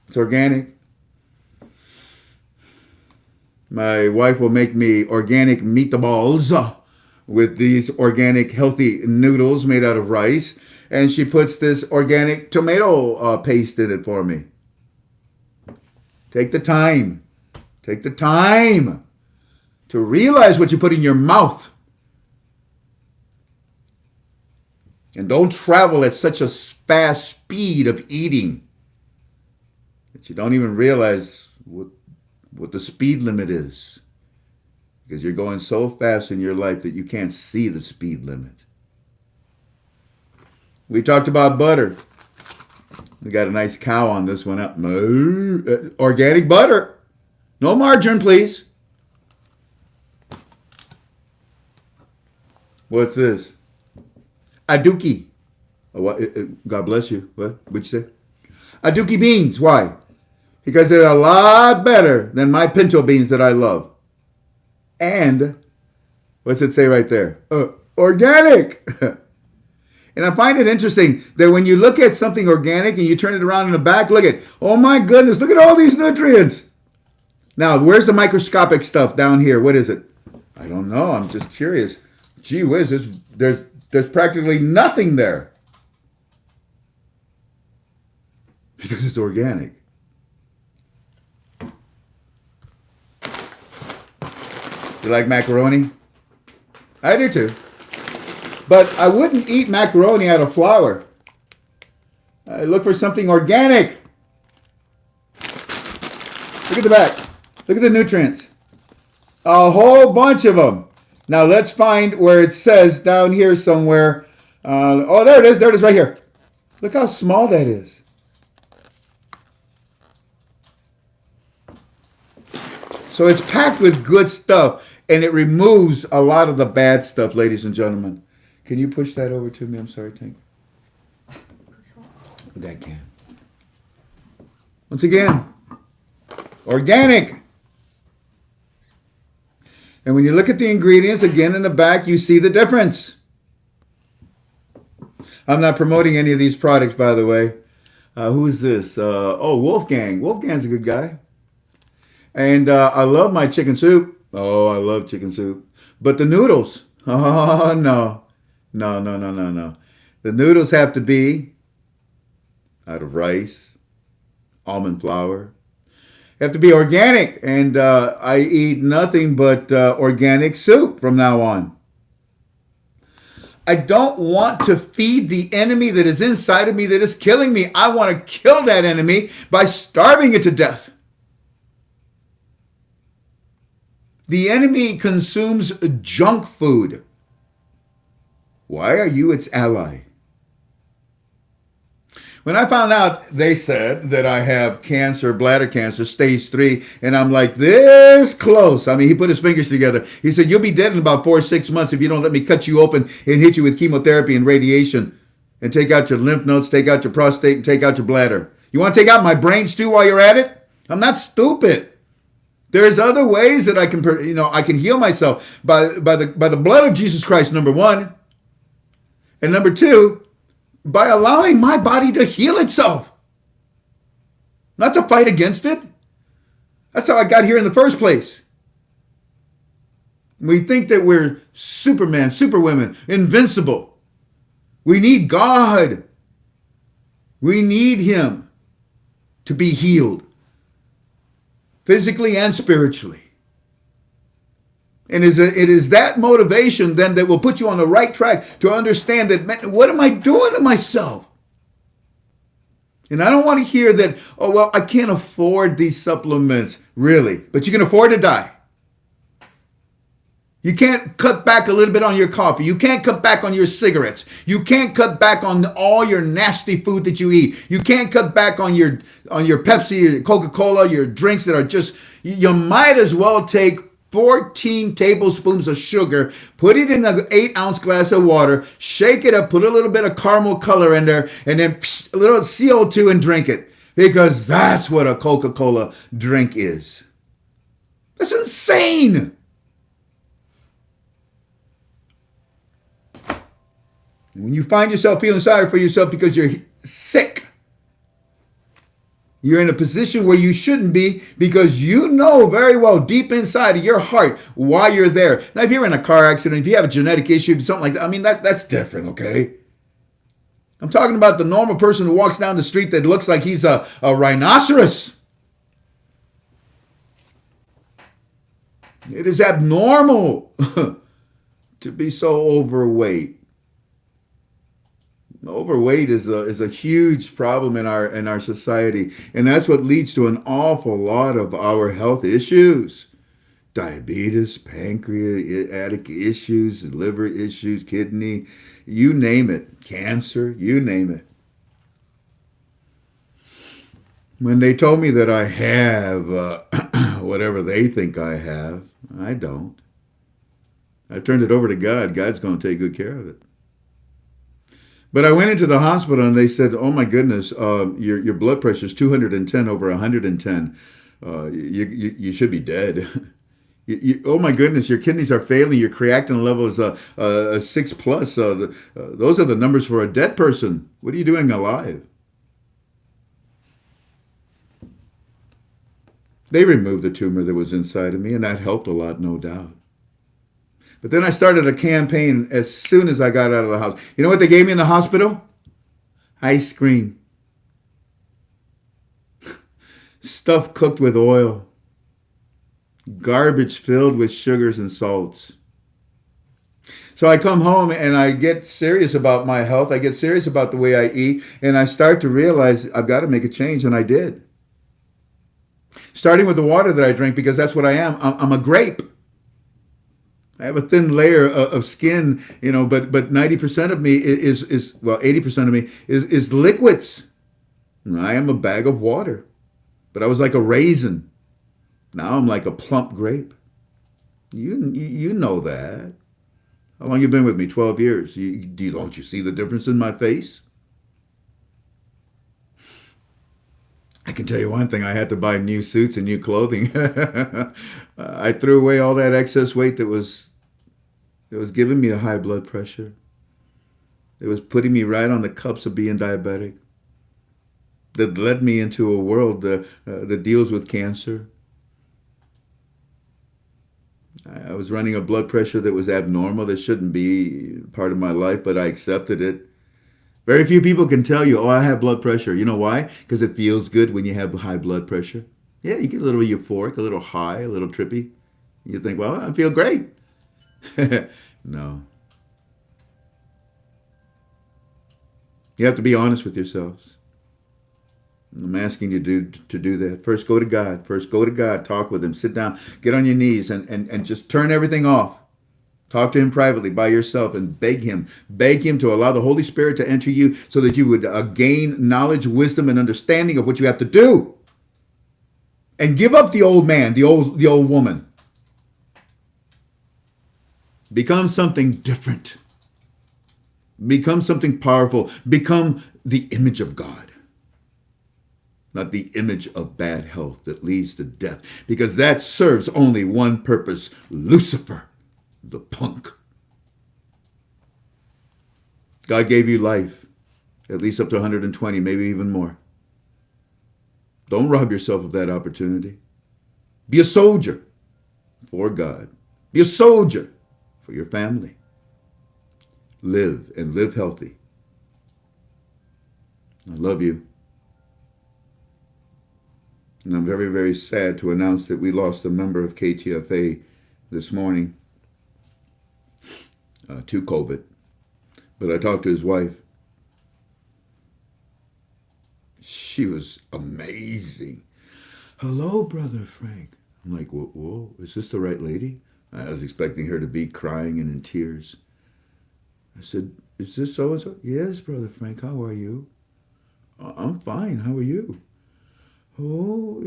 It's organic. My wife will make me organic meatballs with these organic healthy noodles made out of rice. And she puts this organic tomato paste in it for me. Take the time. Take the time to realize what you put in your mouth. And don't travel at such a fast speed of eating that you don't even realize what the speed limit is. Because you're going so fast in your life that you can't see the speed limit. We talked about butter. We got a nice cow on this one up. Organic butter. No margarine, please. What's this? Aduki. Oh, what? God bless you. What? What'd you say? Aduki beans. Why? Because they're a lot better than my pinto beans that I love. And, what's it say right there? Organic. And I find it interesting that when you look at something organic and you turn it around in the back, look at, oh my goodness, look at all these nutrients. Now, where's the microscopic stuff down here? What is it? I don't know. I'm just curious. Gee whiz, there's practically nothing there. Because it's organic. You like macaroni? I do too. But I wouldn't eat macaroni out of flour. I look for something organic. Look at the back. Look at the nutrients. A whole bunch of them. Now let's find where it says down here somewhere. Oh, there it is. There it is right here. Look how small that is. So it's packed with good stuff, and it removes a lot of the bad stuff, ladies and gentlemen. Can you push that over to me? I'm sorry, Tank. That can. Once again, organic. And when you look at the ingredients, again in the back, you see the difference. I'm not promoting any of these products, by the way. Who is this? Wolfgang. Wolfgang's a good guy. And I love my chicken soup. Oh, I love chicken soup. But the noodles, oh, no. No, no, no, no, no. The noodles have to be out of rice, almond flour. Have to be organic. And I eat nothing but organic soup from now on. I don't want to feed the enemy that is inside of me that is killing me. I want to kill that enemy by starving it to death. The enemy consumes junk food. Why are you its ally? When I found out, they said that I have cancer, bladder cancer, stage 3, and I'm like this close. I mean, he put his fingers together. He said, you'll be dead in about 4 or 6 months if you don't let me cut you open and hit you with chemotherapy and radiation and take out your lymph nodes, take out your prostate, and take out your bladder. You want to take out my brains too while you're at it? I'm not stupid. There's other ways that I can heal myself by the blood of Jesus Christ, number one. And number two, by allowing my body to heal itself. Not to fight against it. That's how I got here in the first place. We think that we're Superman, Superwomen, invincible. We need God. We need Him to be healed, physically and spiritually. And it is that motivation then that will put you on the right track to understand that, man, what am I doing to myself? And I don't want to hear that, oh, well, I can't afford these supplements, really. But you can afford to die. You can't cut back a little bit on your coffee. You can't cut back on your cigarettes. You can't cut back on all your nasty food that you eat. You can't cut back on your Pepsi, your Coca-Cola, your drinks that are just, you might as well take 14 tablespoons of sugar, put it in an 8-ounce glass of water, shake it up, put a little bit of caramel color in there, and then a little CO2 and drink it. Because that's what a Coca-Cola drink is. That's insane. When you find yourself feeling sorry for yourself because you're sick, you're in a position where you shouldn't be because you know very well deep inside of your heart why you're there. Now, if you're in a car accident, if you have a genetic issue, something like that, I mean, that's different, okay? I'm talking about the normal person who walks down the street that looks like he's a rhinoceros. It is abnormal to be so overweight. Overweight is a huge problem in our society, and that's what leads to an awful lot of our health issues. Diabetes, pancreatic issues, liver issues, kidney, you name it, cancer, you name it. When they told me that I have whatever they think I have, I don't. I turned it over to God. God's going to take good care of it. But I went into the hospital and they said, oh my goodness, your blood pressure is 210 over 110. You should be dead. Oh my goodness, your kidneys are failing. Your creatinine level is a 6+. Those are the numbers for a dead person. What are you doing alive? They removed the tumor that was inside of me, and that helped a lot, no doubt. But then I started a campaign as soon as I got out of the house. You know what they gave me in the hospital? Ice cream. Stuff cooked with oil. Garbage filled with sugars and salts. So I come home and I get serious about my health. I get serious about the way I eat. And I start to realize I've got to make a change. And I did. Starting with the water that I drink, because that's what I am. I'm a grape. I have a thin layer of skin, but 90% of me is 80% of me is liquids. I am a bag of water, but I was like a raisin. Now I'm like a plump grape. You know that. How long you been with me? 12 years. Don't you see the difference in my face? I can tell you one thing, I had to buy new suits and new clothing. I threw away all that excess weight that was giving me a high blood pressure. It was putting me right on the cups of being diabetic. That led me into a world that deals with cancer. I was running a blood pressure that was abnormal, that shouldn't be part of my life, but I accepted it. Very few people can tell you, oh, I have blood pressure. You know why? Because it feels good when you have high blood pressure. Yeah, you get a little euphoric, a little high, a little trippy. You think, well, I feel great. No. You have to be honest with yourselves. I'm asking you to do that. First, go to God. First, go to God. Talk with Him. Sit down. Get on your knees and just turn everything off. Talk to Him privately by yourself and beg Him. Beg Him to allow the Holy Spirit to enter you so that you would gain knowledge, wisdom, and understanding of what you have to do. And give up the old man, the old woman. Become something different. Become something powerful. Become the image of God. Not the image of bad health that leads to death. Because that serves only one purpose. Lucifer, the punk. God gave you life. At least up to 120, maybe even more. Don't rob yourself of that opportunity. Be a soldier for God. Be a soldier for your family. Live and live healthy. I love you. And I'm very, very sad to announce that we lost a member of KTFA this morning to COVID. But I talked to his wife. She was amazing. Hello, Brother Frank. I'm like, whoa, is this the right lady? I was expecting her to be crying and in tears. I said, is this so-and-so? Yes, Brother Frank, how are you? I'm fine, how are you? Oh,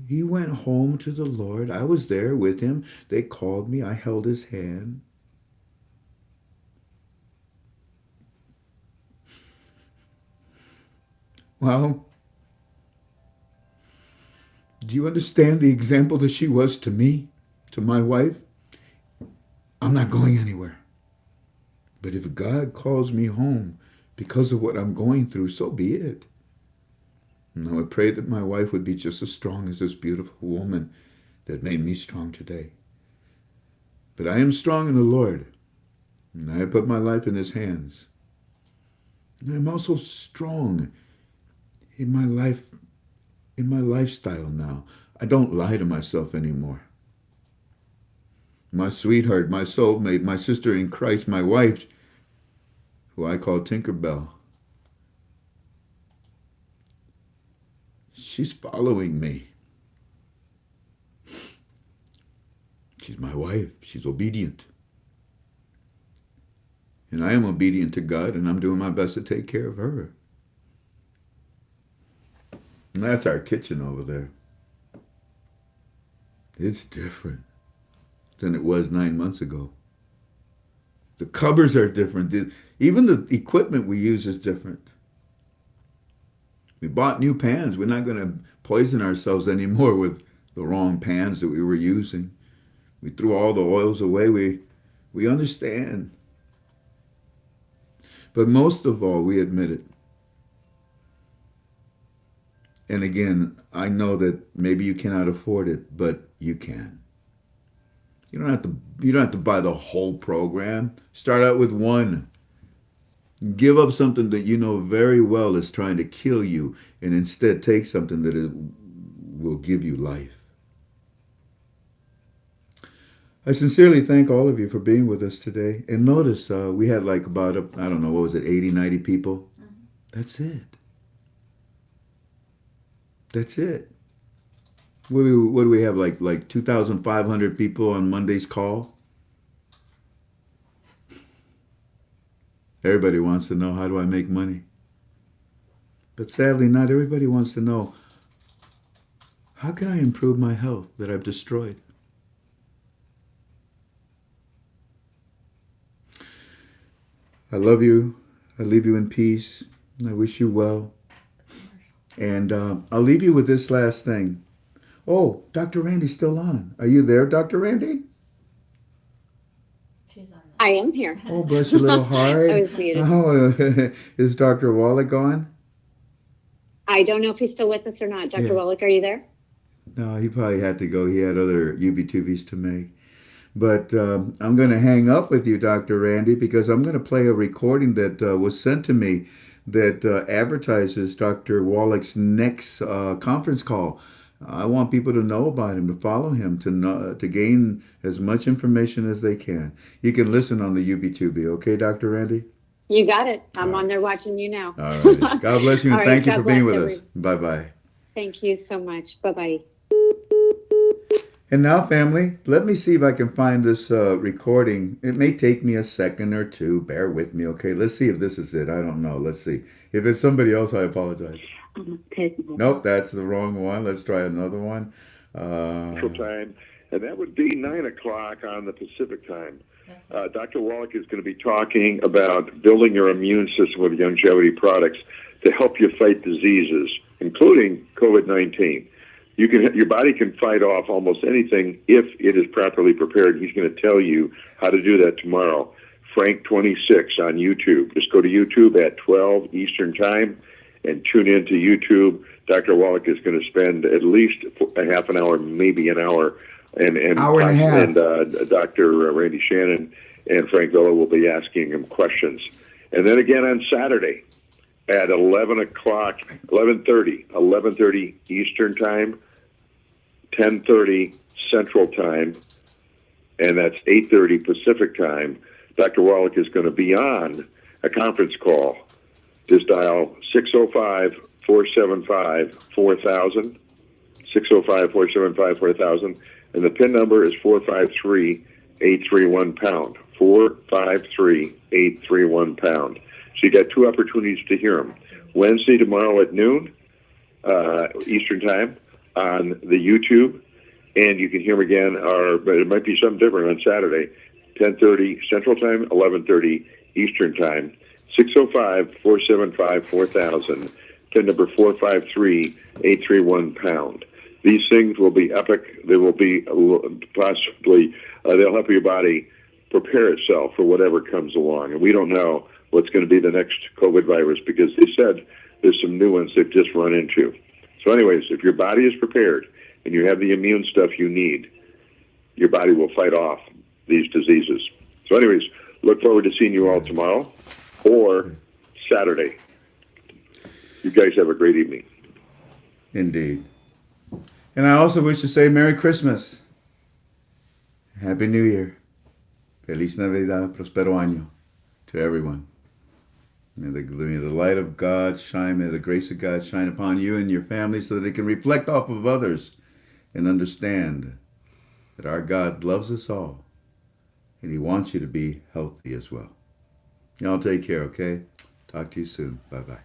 he went home to the Lord. I was there with him. They called me. I held his hand. Well, do you understand the example that she was to me, to my wife? I'm not going anywhere. But if God calls me home because of what I'm going through, so be it. And I would pray that my wife would be just as strong as this beautiful woman that made me strong today. But I am strong in the Lord, and I have put my life in His hands. And I'm also strong in my life, in my lifestyle now. I don't lie to myself anymore. My sweetheart, my soulmate, my sister in Christ, my wife, who I call Tinkerbell, she's following me. She's my wife. She's obedient. And I am obedient to God, and I'm doing my best to take care of her. And that's our kitchen over there. It's different than it was 9 months ago. The cupboards are different. Even the equipment we use is different. We bought new pans. We're not going to poison ourselves anymore with the wrong pans that we were using. We threw all the oils away. We understand. But most of all, we admit it. And again, I know that maybe you cannot afford it, but you can. You don't have to buy the whole program. Start out with one. Give up something that you know very well is trying to kill you, and instead take something that will give you life. I sincerely thank all of you for being with us today. And notice we had like about, 80, 90 people? Mm-hmm. That's it. That's it. What do we have, like 2,500 people on Monday's call? Everybody wants to know, how do I make money? But sadly, not everybody wants to know, how can I improve my health that I've destroyed? I love you. I leave you in peace. I wish you well. And I'll leave you with this last thing. Oh, Dr. Randy's still on. Are you there, Dr. Randy? She's on. I am here. Oh, bless your little heart. I was muted. Oh, is Dr. Wallach on? I don't know if he's still with us or not. Dr. Yeah. Wallach, are you there? No, he probably had to go. He had other UB2Bs to make. But I'm going to hang up with you, Dr. Randy, because I'm going to play a recording that was sent to me that advertises Dr. Wallach's next conference call. I want people to know about him, to follow him, to gain as much information as they can. You can listen on the UB2B, okay, Dr. Randy? You got it. I'm All on right. there watching you now. All right. God bless you, and All right, thank you God for being bless with us. Bye bye. Thank you so much. Bye bye. And now, family, let me see if I can find this recording. It may take me a second or two. Bear with me, okay? Let's see if this is it. I don't know. Let's see. If it's somebody else, I apologize. Nope, that's the wrong one. Let's try another one. Central Time, and that would be 9 o'clock on the Pacific Time. Dr. Wallach is going to be talking about building your immune system with Youngevity products to help you fight diseases, including COVID-19. Your body can fight off almost anything if it is properly prepared. He's going to tell you how to do that tomorrow. Frank 26 on YouTube. Just go to YouTube at 12 Eastern Time and tune in to YouTube. Dr. Wallach is going to spend at least a half an hour, maybe an hour, and Hour and a half. And Dr. Randy Shannon and Frank Villa will be asking him questions. And then again on Saturday at 11 o'clock, 11:30 Eastern Time, 10:30 Central Time, and that's 8:30 Pacific Time. Dr. Wallach is going to be on a conference call. Just dial 605-475-4000, 605-475-4000, and the PIN number is 453-831-POUND, 453-831-POUND. So you got two opportunities to hear them. Wednesday, tomorrow at noon, Eastern Time, on the YouTube, and you can hear them again, but it might be something different on Saturday, 10:30 Central Time, 11:30 Eastern Time, 605-475-4000, PIN number 453-831-POUND. These things will be epic. They will be possibly, they'll help your body prepare itself for whatever comes along. And we don't know what's going to be the next COVID virus because they said there's some new ones they've just run into. So anyways, if your body is prepared and you have the immune stuff you need, your body will fight off these diseases. So anyways, look forward to seeing you all tomorrow or Saturday. You guys have a great evening. Indeed. And I also wish to say Merry Christmas. Happy New Year. Feliz Navidad, Prospero Año to everyone. May the light of God shine, may the grace of God shine upon you and your family so that it can reflect off of others and understand that our God loves us all and He wants you to be healthy as well. Y'all take care, okay? Talk to you soon. Bye-bye.